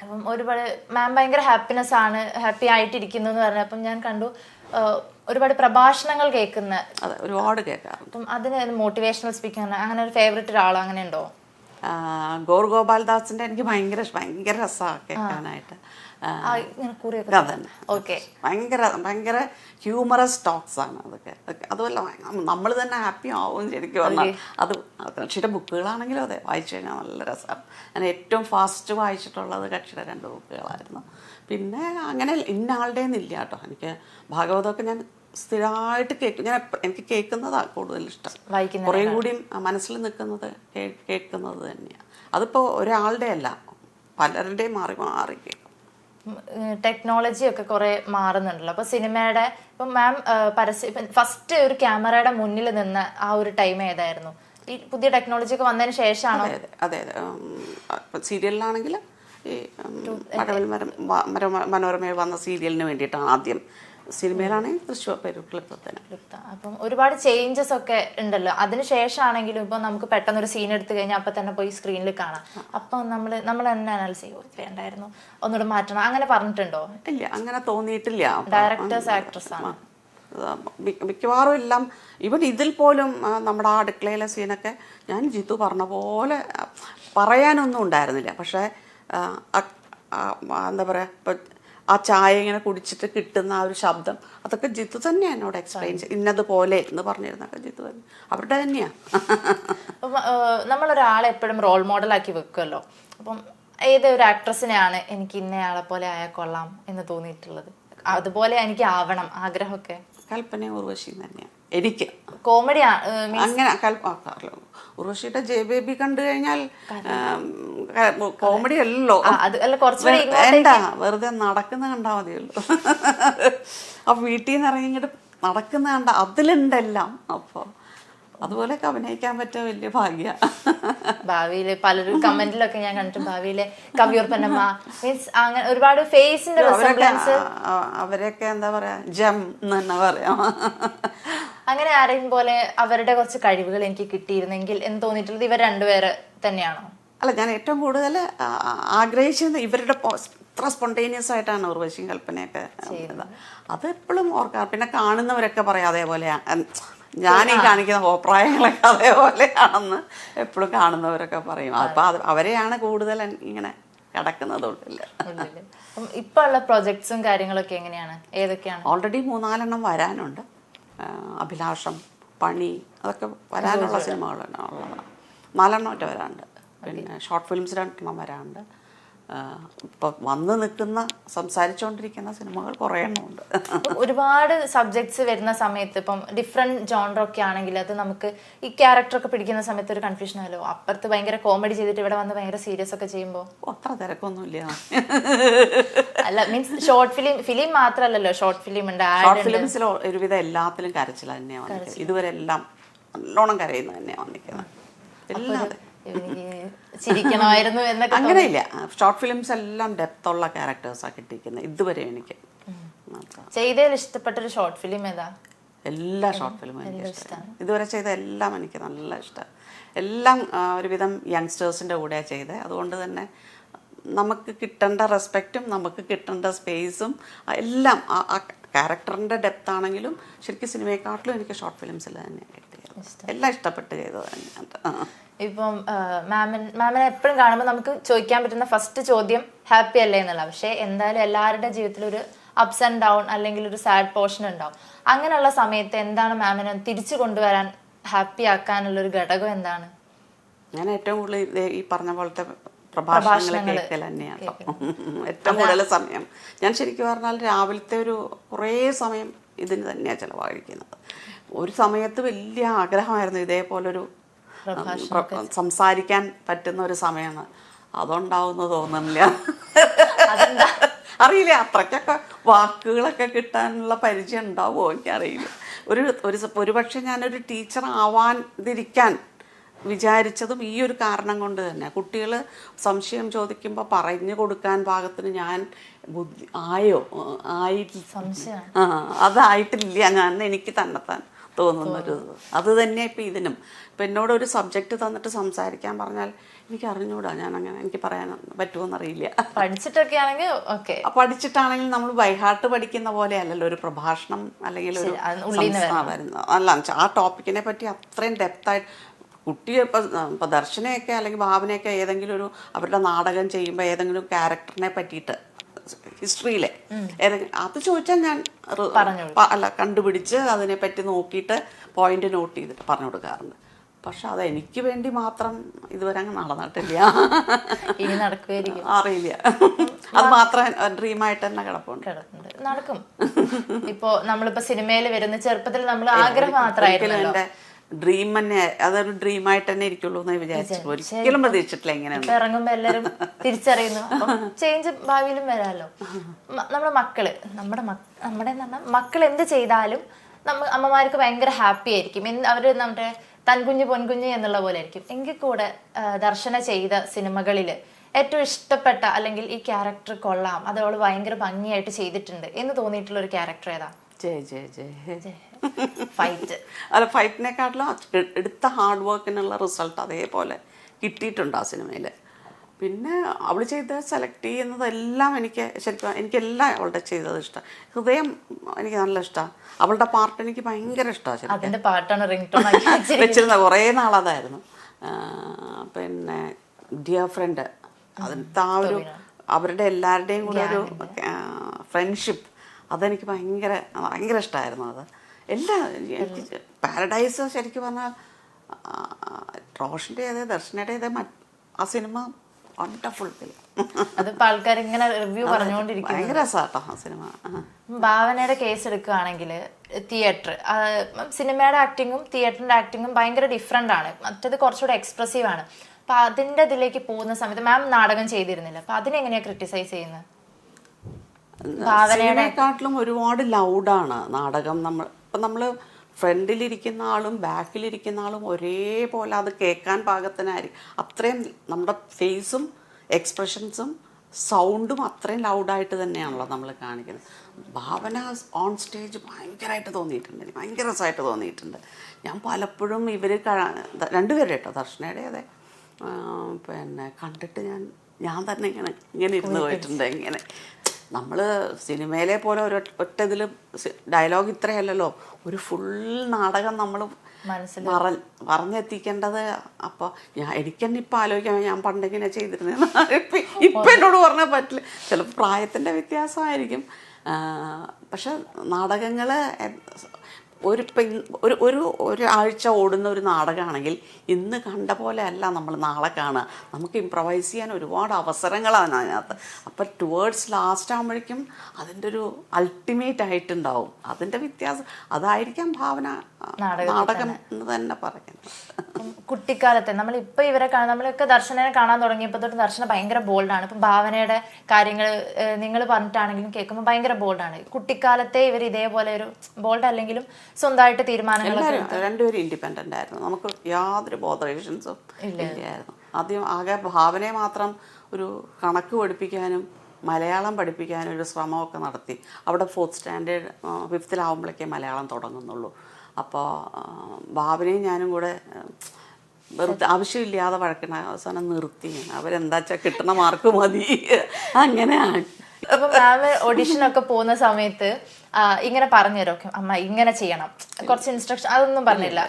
അപ്പം ഒരുപാട് മാം ഭയങ്കര ഹാപ്പിനെസ് ആണ്, ഹാപ്പി ആയിട്ടിരിക്കുന്നു എന്ന് പറഞ്ഞപ്പം ഞാൻ കണ്ടു ഒരുപാട് പ്രഭാഷണങ്ങൾ കേൾക്കുന്ന. അതെ, ഒരുപാട് കേൾക്കാറുണ്ട്. അപ്പം അതിന് മോട്ടിവേഷണൽ സ്പീക്കിംഗ് അങ്ങനെ ഒരു ഫേവറേറ്റ് ഒരാളോ അങ്ങനെ ഉണ്ടോ? ഗോർ ഗോപാൽദാസിന്റെ എനിക്ക് ഭയങ്കര രസമാണ് കേൾക്കാനായിട്ട്. ഭയങ്കര ഹ്യൂമറസ് ടോക്സ് ആണ് അതൊക്കെ. അതുമല്ല നമ്മൾ തന്നെ ഹാപ്പി ആവും ശരിക്കും പറഞ്ഞാൽ. അത് കക്ഷിയുടെ ബുക്കുകളാണെങ്കിലും അതെ, വായിച്ചു കഴിഞ്ഞാൽ നല്ല രസമാണ്. ഞാൻ ഏറ്റവും ഫാസ്റ്റ് വായിച്ചിട്ടുള്ളത് കക്ഷിയുടെ 2 ബുക്കുകളായിരുന്നു. പിന്നെ അങ്ങനെ ഇന്ന ആളുടേന്നില്ല കേട്ടോ. എനിക്ക് ഭാഗവതമൊക്കെ ഞാൻ സ്ഥിരമായിട്ട് കേൾക്കും. എനിക്ക് കേൾക്കുന്നതാണ് കൂടുതൽ ഇഷ്ടം. കുറേ കൂടി മനസ്സിൽ നിൽക്കുന്നത് കേൾക്കുന്നത് തന്നെയാണ്. അതിപ്പോൾ ഒരാളുടെ അല്ല, പലരുടെയും മാറി മാറി കേൾക്കും. ടെക്നോളജി ഒക്കെ കുറെ മാറുന്നുണ്ടല്ലോ. അപ്പൊ സിനിമയുടെ ഇപ്പം മാം ഫസ്റ്റ് ഒരു ക്യാമറയുടെ മുന്നിൽ നിന്ന് ആ ഒരു ടൈം ഏതായിരുന്നു? ഈ പുതിയ ടെക്നോളജി ഒക്കെ വന്നതിന് ശേഷമാണോ? അതെ. സീരിയലിലാണെങ്കിൽ ഈ മഴവിൽ മനോരമയിൽ വന്ന സീരിയലിന് വേണ്ടിയിട്ടാണ് ആദ്യം. സിനിമയിലാണെങ്കിൽ തൃശ്ശൂർ പേരുക്ലിപ്പത്തിന്. അപ്പം ഒരുപാട് ചേഞ്ചസ് ഒക്കെ ഉണ്ടല്ലോ. അതിന് ശേഷമാണെങ്കിലും ഇപ്പൊ നമുക്ക് പെട്ടെന്ന് ഒരു സീൻ എടുത്തു കഴിഞ്ഞാൽ അപ്പൊ തന്നെ പോയി സ്ക്രീനിൽ കാണാം. അപ്പൊ നമ്മൾ തന്നെ അനാലിസ് ചെയ്യും, വേണ്ടായിരുന്നു ഒന്നുകൂടെ മാറ്റണം, അങ്ങനെ പറഞ്ഞിട്ടുണ്ടോ? ഇല്ല, അങ്ങനെ തോന്നിയിട്ടില്ല. ഡയറക്ടേഴ്സ് ആക്ട്രസ് ആണ് മിക്കവാറും എല്ലാം. ഇവൻ ഇതിൽ പോലും നമ്മുടെ ആ അടുക്കളയിലെ സീനൊക്കെ ഞാൻ ജിത്തു പറഞ്ഞ പോലെ പറയാനൊന്നും ഉണ്ടായിരുന്നില്ല. പക്ഷേ എന്താ പറയുക, ഇപ്പം ആ ചായ ഇങ്ങനെ കുടിച്ചിട്ട് കിട്ടുന്ന ആ ഒരു ശബ്ദം, അതൊക്കെ ജിത്തു തന്നെയാണ് എന്നോട് എക്സ്പ്ലെയിൻ ചെയ്ത്. ഇന്നതുപോലെ എന്ന് പറഞ്ഞിരുന്നൊക്കെ ജിത്തു തന്നെ, അവരുടെ തന്നെയാണ്. നമ്മളൊരാളെ എപ്പോഴും റോൾ മോഡലാക്കി വെക്കുമല്ലോ. അപ്പം ഏതൊരു ആക്ട്രസിനെയാണ് എനിക്ക് ഇന്നയാളെ പോലെ ആയാൽ കൊള്ളാം എന്ന് തോന്നിയിട്ടുള്ളത്? അതുപോലെ എനിക്ക് ആവണം ആഗ്രഹമൊക്കെ? കൽപ്പന ഉർവശി തന്നെയാണ് എനിക്ക്. കോമഡി അങ്ങനെ ഉർവശിയുടെ ജെ ബേബി കണ്ടു കഴിഞ്ഞാൽ കോമഡി അല്ലല്ലോ, വേണ്ട, വെറുതെ നടക്കുന്ന കണ്ടാൽ മതിയല്ലോ. ആ വീട്ടിൽ നിന്ന് ഇറങ്ങിയിട്ട് നടക്കുന്ന കണ്ട അതിലുണ്ടെല്ലാം. അപ്പോൾ അതുപോലെയൊക്കെ അഭിനയിക്കാൻ പറ്റിയ വലിയ ഭാഗ്യ. ഭാവിയില് പലരും കമന്റിലൊക്കെ ഞാൻ കണ്ടിട്ട് ഭാവിയിലെ കവിയൂർ പൊന്നമ്മ മീൻസ് അങ്ങനെ ഒരുപാട് ഫേസിന്റെ അവരൊക്കെ എന്താ പറയാ, ജം എന്ന് തന്നെ പറയാം. അങ്ങനെ ആരെയും പോലെ അവരുടെ കുറച്ച് കഴിവുകൾ എനിക്ക് കിട്ടിയിരുന്നെങ്കിൽ എന്ന് തോന്നിയിട്ടുള്ളത് ഇവർ രണ്ടുപേര് തന്നെയാണോ? അല്ല, ഞാൻ ഏറ്റവും കൂടുതൽ ആഗ്രഹിച്ചത് ഇവരുടെ ഇത്ര സ്പോണ്ടേനിയസ് ആയിട്ടാണ് ഉർവശിയും കൽപ്പനയൊക്കെ ചെയ്തത്. അത് എപ്പോഴും ഓർക്കാം. പിന്നെ കാണുന്നവരൊക്കെ പറയാം അതേപോലെ ഞാനീ കാണിക്കുന്ന കോപ്രായങ്ങളൊക്കെ അതേപോലെയാണെന്ന് എപ്പോഴും കാണുന്നവരൊക്കെ പറയും. അപ്പം അവരെയാണ് കൂടുതൽ ഇങ്ങനെ കിടക്കുന്നതുകൊണ്ടില്ല. ഇപ്പൊ ഉള്ള പ്രൊജക്ട്സും കാര്യങ്ങളൊക്കെ എങ്ങനെയാണ്, ഏതൊക്കെയാണ്? ഓൾറെഡി 3-4 വരാനുണ്ട്. അഭിലാഷം, പണി, അതൊക്കെ വരാനുള്ള സിനിമകളാണ് ഉള്ളതാണ്. 4 വരാനുണ്ട്. പിന്നെ ഷോർട്ട് ഫിലിംസ് 2 വരാനുണ്ട്. ഇപ്പം വന്ന് നിൽക്കുന്ന സംസാരിച്ചുകൊണ്ടിരിക്കുന്ന സിനിമകൾ കുറേ എണ്ണമുണ്ട്. ഒരുപാട് സബ്ജക്ട്സ് വരുന്ന സമയത്ത് ഇപ്പം ഡിഫറെന്റ് ജോണർ ഒക്കെ ആണെങ്കിൽ അത് നമുക്ക് ഈ ക്യാരക്ടറൊക്കെ പിടിക്കുന്ന സമയത്ത് ഒരു കൺഫ്യൂഷൻ ആയല്ലോ. അപ്പുറത്ത് ഭയങ്കര കോമഡി ചെയ്തിട്ട് ഇവിടെ വന്ന് ഭയങ്കര സീരിയസ് ഒക്കെ ചെയ്യുമ്പോൾ അത്ര തിരക്കൊന്നുമില്ല. അല്ല മീൻസ് ഷോർട്ട് ഫിലിം മാത്രമല്ലല്ലോ, ഷോർട്ട് ഫിലിം ഉണ്ട്, ഷോർട്ട് ഫിലിംസിൽ ഒരുവിധം എല്ലാത്തിലും കരച്ചിൽ തന്നെയാണ് വന്നിരിക്കുന്നത്. ഇതുവരെ എല്ലാം നല്ലോണം കരയുന്നത് തന്നെയാണ് വന്നിരിക്കുന്നത്. എല്ലാവരും ചിരിക്കണമായിരുന്നു എന്നൊക്കെ അങ്ങനെയില്ല. ഷോർട്ട് ഫിലിംസ് എല്ലാം ഡെപ്തുള്ള ക്യാരക്ടേഴ്സാണ് കിട്ടിയിരിക്കുന്നത് ഇതുവരെ എനിക്ക്. ചെയ്തതിൽ ഇഷ്ടപ്പെട്ടൊരു ഷോർട്ട് ഫിലിം ഏതാ? എല്ലാ ഷോർട്ട് ഫിലിമും എനിക്ക് ഇഷ്ടമാണ്. ഇതുവരെ ചെയ്ത എല്ലാം എനിക്ക് നല്ല ഇഷ്ടമാണ്. എല്ലാം ഒരുവിധം യങ്സ്റ്റേഴ്സിൻ്റെ കൂടെയാണ് ചെയ്തത്. അതുകൊണ്ട് തന്നെ നമുക്ക് കിട്ടേണ്ട റെസ്പെക്റ്റും നമുക്ക് കിട്ടേണ്ട സ്പേസും എല്ലാം ആ ക്യാരക്ടറിൻ്റെ ഡെപ്ത് ആണെങ്കിലും ശരിക്കും സിനിമയെക്കാട്ടിലും എനിക്ക് ഷോർട്ട് ഫിലിംസിൽ തന്നെയാണ് കിട്ടിയത്. എല്ലാം ഇഷ്ടപ്പെട്ട് ചെയ്തത് തന്നെയാണ്. ഇപ്പം മാമിനെ എപ്പോഴും കാണുമ്പോൾ നമുക്ക് ചോദിക്കാൻ പറ്റുന്ന ഫസ്റ്റ് ചോദ്യം ഹാപ്പി അല്ലേ എന്നുള്ള. പക്ഷെ എന്തായാലും എല്ലാവരുടെ ജീവിതത്തിൽ ഒരു അപ്സ് ആൻഡ് ഡൗൺ അല്ലെങ്കിൽ ഒരു സാഡ് പോർഷൻ ഉണ്ടാവും. അങ്ങനെയുള്ള സമയത്ത് എന്താണ് മാമിനെ തിരിച്ചു കൊണ്ടുവരാൻ, ഹാപ്പി ആക്കാനുള്ള ഒരു ഘടകം എന്താണ്? ഞാൻ ഏറ്റവും കൂടുതൽ ഈ പറഞ്ഞ പോലത്തെ പ്രഭാഷണങ്ങൾ കേൾക്കൽ തന്നെയാണ് ഏറ്റവും കൂടുതൽ സമയം. ഞാൻ ശരിക്കും പറഞ്ഞാൽ രാവിലത്തെ ഒരു കുറേ സമയം ഇതിന് തന്നെയാണ് ചിലവഴിക്കുന്നത്. ഒരു സമയത്ത് വലിയ ആഗ്രഹമായിരുന്നു ഇതേപോലൊരു സംസാരിക്കാൻ പറ്റുന്ന ഒരു സമയമാണ്. അതുണ്ടാവുമെന്ന് തോന്നുന്നില്ല. അറിയില്ല, അത്രയ്ക്കൊക്കെ വാക്കുകളൊക്കെ കിട്ടാനുള്ള പരിചയം ഉണ്ടാവുമോ എനിക്കറിയില്ല. ഒരു പക്ഷേ ഞാനൊരു ടീച്ചർ ആവാതിരിക്കാൻ വിചാരിച്ചതും ഈ ഒരു കാരണം കൊണ്ട് തന്നെ. കുട്ടികൾ സംശയം ചോദിക്കുമ്പോൾ പറഞ്ഞു കൊടുക്കാൻ പാകത്തിന് ഞാൻ അതായിട്ടില്ല ഞാൻ, എനിക്ക് തന്നെത്താൻ തോന്നുന്നൊരു അത് തന്നെ. ഇപ്പം ഇതിനും ഇപ്പം എന്നോടൊരു സബ്ജക്റ്റ് തന്നിട്ട് സംസാരിക്കാൻ പറഞ്ഞാൽ എനിക്ക് അറിഞ്ഞൂടാ, ഞാൻ അങ്ങനെ എനിക്ക് പറയാൻ പറ്റുമോയെന്നറിയില്ല. പഠിച്ചിട്ടൊക്കെ ആണെങ്കിൽ ഓക്കെ, പഠിച്ചിട്ടാണെങ്കിൽ നമ്മൾ ബൈഹാർട്ട് പഠിക്കുന്ന പോലെ അല്ലല്ലോ ഒരു പ്രഭാഷണം അല്ലെങ്കിൽ ഒരു വരുന്നത്. അല്ല, ആ ടോപ്പിക്കിനെ പറ്റി അത്രയും ഡെപ്തായിട്ട് കുട്ടിയെ ഇപ്പോൾ ദർശനയൊക്കെ അല്ലെങ്കിൽ ഭാവനയൊക്കെ ഏതെങ്കിലും ഒരു അവരുടെ നാടകം ചെയ്യുമ്പോൾ ഏതെങ്കിലും ക്യാരക്ടറിനെ പറ്റിയിട്ട് ഹിസ്റ്ററിയിലെ ഏതെങ്കിലും അത് ചോദിച്ചാൽ ഞാൻ കണ്ടുപിടിച്ച് അതിനെപ്പറ്റി നോക്കിയിട്ട് പോയിന്റ് നോട്ട് ചെയ്തിട്ട് പറഞ്ഞു കൊടുക്കാറുണ്ട്. പക്ഷെ അത് എനിക്ക് വേണ്ടി മാത്രം ഇതുവരെ അങ്ങ് നടന്നിട്ടില്ല. ഇനി നടക്കുമായിരിക്കും, അറിയില്ല. അത് മാത്രം ഡ്രീമായിട്ട് തന്നെ കിടപ്പുണ്ട്. നടക്കും. ഇപ്പോ നമ്മളിപ്പോ സിനിമയിൽ വരുന്ന ചെറുപ്പത്തിൽ നമ്മൾ ആഗ്രഹം മാത്രമായിരുന്നു എൻ്റെ ഡ്രീം തന്നെ, അതൊരു ഡ്രീമായിട്ട് തന്നെ ഇരിക്കുള്ളൂ എന്ന് വിചാരിച്ചു. ഒരിക്കലും പ്രതീക്ഷിച്ചിട്ടില്ല ഇങ്ങനെ ഇറങ്ങുമ്പോ എല്ലാരും തിരിച്ചറിയുന്നു. ചേഞ്ച് ഭാവിയിലും വരാമല്ലോ. നമ്മുടെ മക്കള് നമ്മുടെ മക്കൾ എന്ത് ചെയ്താലും അമ്മമാർക്ക് ഭയങ്കര ഹാപ്പി ആയിരിക്കും. അവര് നമ്മുടെ തൻകുഞ്ഞ് പൊൻകുഞ്ഞ് എന്നുള്ള പോലെ ആയിരിക്കും. എങ്കിൽ കൂടെ ദർശന ചെയ്ത സിനിമകളിൽ ഏറ്റവും ഇഷ്ടപ്പെട്ട അല്ലെങ്കിൽ ഈ ക്യാരക്ടർ കൊള്ളാം, അത് അവള് ഭയങ്കര ഭംഗിയായിട്ട് ചെയ്തിട്ടുണ്ട് എന്ന് തോന്നിയിട്ടുള്ള ഒരു ക്യാരക്ടർ ഏതാ? ഫൈറ്റ്. അല്ല, ഫൈറ്റിനെക്കാട്ടിലും എടുത്ത ഹാർഡ് വർക്കിനുള്ള റിസൾട്ട് അതേപോലെ കിട്ടിയിട്ടുണ്ട് ആ സിനിമയിൽ. പിന്നെ അവൾ ചെയ്ത് സെലക്ട് ചെയ്യുന്നതെല്ലാം എനിക്കെല്ലാം അവളുടെ ചെയ്തത് ഇഷ്ടം. ഹൃദയം എനിക്ക് നല്ല ഇഷ്ടമാണ്. അവളുടെ പാർട്ട് എനിക്ക് ഭയങ്കര ഇഷ്ടമാണ്. വെച്ചിരുന്ന കുറേ നാളതായിരുന്നു. പിന്നെ ഡിയർ ഫ്രണ്ട്, അതിനകത്ത് ആ ഒരു അവരുടെ എല്ലാവരുടെയും കൂടെ ഒരു ഫ്രണ്ട്ഷിപ്പ് അതെനിക്ക് ഭയങ്കര ഇഷ്ടമായിരുന്നു. അത് എല്ലാം എനിക്ക് പാരഡൈസ് ശരിക്കും പറഞ്ഞാൽ റോഷൻ്റെ ഏതേ ദർശനയുടെ ഏതേ ആ സിനിമ വണ്ടർഫുൾ ഫിലിം. അതിപ്പോൾ ആൾക്കാർ ഇങ്ങനെ റിവ്യൂ പറഞ്ഞുകൊണ്ടിരിക്കും. ഭയങ്കര രസമാട്ടോ ആ സിനിമ. ഭാവനയുടെ കേസ് എടുക്കുകയാണെങ്കിൽ തിയേറ്റർ സിനിമയുടെ ആക്ടിങ്ങും തിയേറ്ററിൻ്റെ ആക്ടിങ്ങും ഭയങ്കര ഡിഫറെൻ്റ് ആണ്. മറ്റേത് കുറച്ചുകൂടെ എക്സ്പ്രസീവ് ആണ്. അപ്പം അതിൻ്റെ ഇതിലേക്ക് പോകുന്ന സമയത്ത് മാം നാടകം ചെയ്തിരുന്നില്ല, അപ്പം അതിനെങ്ങനെയാണ് ക്രിട്ടിസൈസ് ചെയ്യുന്നത്? ഭാവനയെക്കാട്ടിലും ഒരുപാട് ലൗഡാണ് നാടകം. നമ്മൾ ഫ്രണ്ടിലിരിക്കുന്ന ആളും ബാക്കിലിരിക്കുന്ന ആളും ഒരേപോലെ അത് കേൾക്കാൻ പാകത്തിനായിരിക്കും. അത്രയും നമ്മുടെ ഫേസും എക്സ്പ്രഷൻസും സൗണ്ടും അത്രയും ലൗഡായിട്ട് തന്നെയാണല്ലോ നമ്മൾ കാണിക്കുന്നത്. ഭാവന ഓൺ സ്റ്റേജ് ഭയങ്കരമായിട്ട് തോന്നിയിട്ടുണ്ട്, എനിക്ക് ഭയങ്കര രസമായിട്ട് തോന്നിയിട്ടുണ്ട്. ഞാൻ പലപ്പോഴും ഇവർ രണ്ടുപേരും കേട്ടോ, ദർശനയുടെ അതെ, പിന്നെ കണ്ടിട്ട് ഞാൻ തന്നെ ഇങ്ങനെ ഇരുന്ന് പോയിട്ടുണ്ട്. ഇങ്ങനെ നമ്മൾ സിനിമയിലെ പോലെ ഒറ്റ ഇതിൽ ഡയലോഗ് ഇത്രയല്ലല്ലോ, ഒരു ഫുൾ നാടകം നമ്മൾ പറഞ്ഞെത്തിക്കേണ്ടത്. അപ്പോൾ എനിക്കെന്നെ ഇപ്പം ആലോചിക്കാൻ ഞാൻ പണ്ടിങ്ങനെ ചെയ്തിരുന്നതെന്ന് ഇപ്പം എന്നോട് പറഞ്ഞാൽ പറ്റില്ല. ചിലപ്പോൾ പ്രായത്തിൻ്റെ വ്യത്യാസമായിരിക്കും. പക്ഷെ നാടകങ്ങൾ ഒരാഴ്ച ഓടുന്ന ഒരു നാടകമാണെങ്കിൽ ഇന്ന് കണ്ട പോലെ അല്ല നമ്മൾ നാളെ കാണുക. നമുക്ക് ഇംപ്രവൈസ് ചെയ്യാൻ ഒരുപാട് അവസരങ്ങളാണ് അതിനകത്ത്. അപ്പം ടുവേർഡ്സ് ലാസ്റ്റ് ആകുമ്പോഴേക്കും അതിൻ്റെ ഒരു അൾട്ടിമേറ്റ് ആയിട്ടുണ്ടാവും. അതിൻ്റെ വ്യത്യാസം അതായിരിക്കാം ഭാവന നാടകം എന്ന് തന്നെ പറയുന്നത്. കുട്ടിക്കാലത്തെ നമ്മളിപ്പോൾ ഇവരെ നമ്മളൊക്കെ ദർശനനെ കാണാൻ തുടങ്ങിയപ്പോൾ തൊട്ട് ദർശന ഭയങ്കര ബോൾഡാണ്. ഇപ്പം ഭാവനയുടെ കാര്യങ്ങൾ നിങ്ങൾ പറഞ്ഞിട്ടാണെങ്കിലും കേൾക്കുമ്പോൾ ഭയങ്കര ബോൾഡാണ്. കുട്ടിക്കാലത്തെ ഇവർ ഇതേപോലെ ഒരു ബോൾഡ് അല്ലെങ്കിലും സ്വന്തമായിട്ട് തീരുമാനങ്ങളൊക്കെ രണ്ടുപേരും ഇൻഡിപെൻഡൻ്റ് ആയിരുന്നു. നമുക്ക് യാതൊരു ബോധറേഷൻസും ഇല്ലായിരുന്നു. ആദ്യം ആകെ ഭാവനയെ മാത്രം ഒരു കണക്ക് പഠിപ്പിക്കാനും മലയാളം പഠിപ്പിക്കാനും ഒരു ശ്രമമൊക്കെ നടത്തി. അവിടെ 4th സ്റ്റാൻഡേർഡ് 5th മലയാളം തുടങ്ങുന്നുള്ളൂ. അപ്പോൾ ഭാവനയും ഞാനും കൂടെ വെറുതെ ആവശ്യമില്ലാതെ വഴക്കണ അവസാനം നിർത്തി. അവരെന്താ വെച്ചാൽ കിട്ടുന്ന മാർക്ക് മതി, അങ്ങനെയാണ്. അപ്പൊ മാം ഓഡിഷനൊക്കെ പോകുന്ന സമയത്ത് ഇങ്ങനെ പറഞ്ഞു തരും, ഓക്കെ അമ്മ ഇങ്ങനെ ചെയ്യണം, കുറച്ച് ഇൻസ്ട്രക്ഷൻ അതൊന്നും പറഞ്ഞില്ല.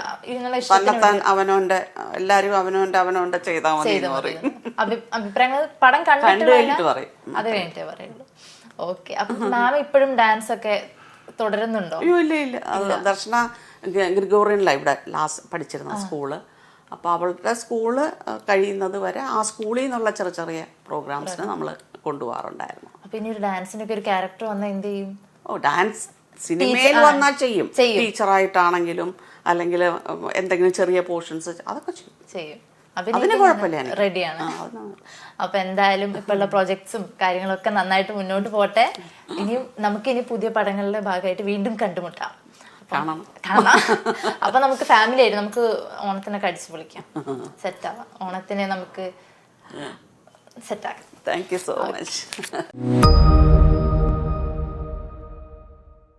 അവനോന്റെ എല്ലാരും അവനോന്റെ ചെയ്താൽ മതി അഭിപ്രായങ്ങൾ പടം കണ്ടിട്ട് പറയും, അത് കഴിഞ്ഞിട്ടേ പറയുള്ളൂ. ഓക്കെ. അപ്പൊ മാം ഇപ്പോഴും ഡാൻസ് ഒക്കെ തുടരുന്നുണ്ടോ? ഇല്ല. ദർശന ഗ്രിഗോറിയനിലാണ് ഇവിടെ ലാസ്റ്റ് പഠിച്ചിരുന്ന സ്കൂള്. അപ്പോൾ അവളുടെ സ്കൂള് കഴിയുന്നത് വരെ ആ സ്കൂളിൽ നിന്നുള്ള ചെറിയ ചെറിയ പ്രോഗ്രാംസിന് നമ്മൾ കൊണ്ടുപോകാറുണ്ടായിരുന്നു. അപ്പൊ ഇനി ഒരു ഡാൻസിനൊക്കെ ഒരു ക്യാരക്ടർ വന്നാൽ എന്ത് ചെയ്യും? ഡാൻസ് സിനിമയിൽ വന്നാൽ ചെയ്യും. ടീച്ചറായിട്ടാണെങ്കിലും അല്ലെങ്കിൽ എന്തെങ്കിലും ചെറിയ പോർഷൻസ് അതൊക്കെ ചെയ്യും. അതിന് കുഴപ്പമില്ല, റെഡിയാണ്. അപ്പൊ എന്തായാലും ഇപ്പോഴുള്ള പ്രോജക്ട്സും കാര്യങ്ങളൊക്കെ നന്നായിട്ട് മുന്നോട്ട് പോട്ടെ. ഇനിയും നമുക്കിനി പുതിയ പടങ്ങളുടെ ഭാഗമായിട്ട് വീണ്ടും കണ്ടുമുട്ടാം, കാണാം. അപ്പൊ നമുക്ക് ഫാമിലി ആയിട്ട് നമുക്ക് ഓണത്തിനൊക്കെ അടിച്ചു പൊളിക്കാം, സെറ്റാവാം. ഓണത്തിനെ നമുക്ക് സെറ്റാക്കാം. Thank you so much.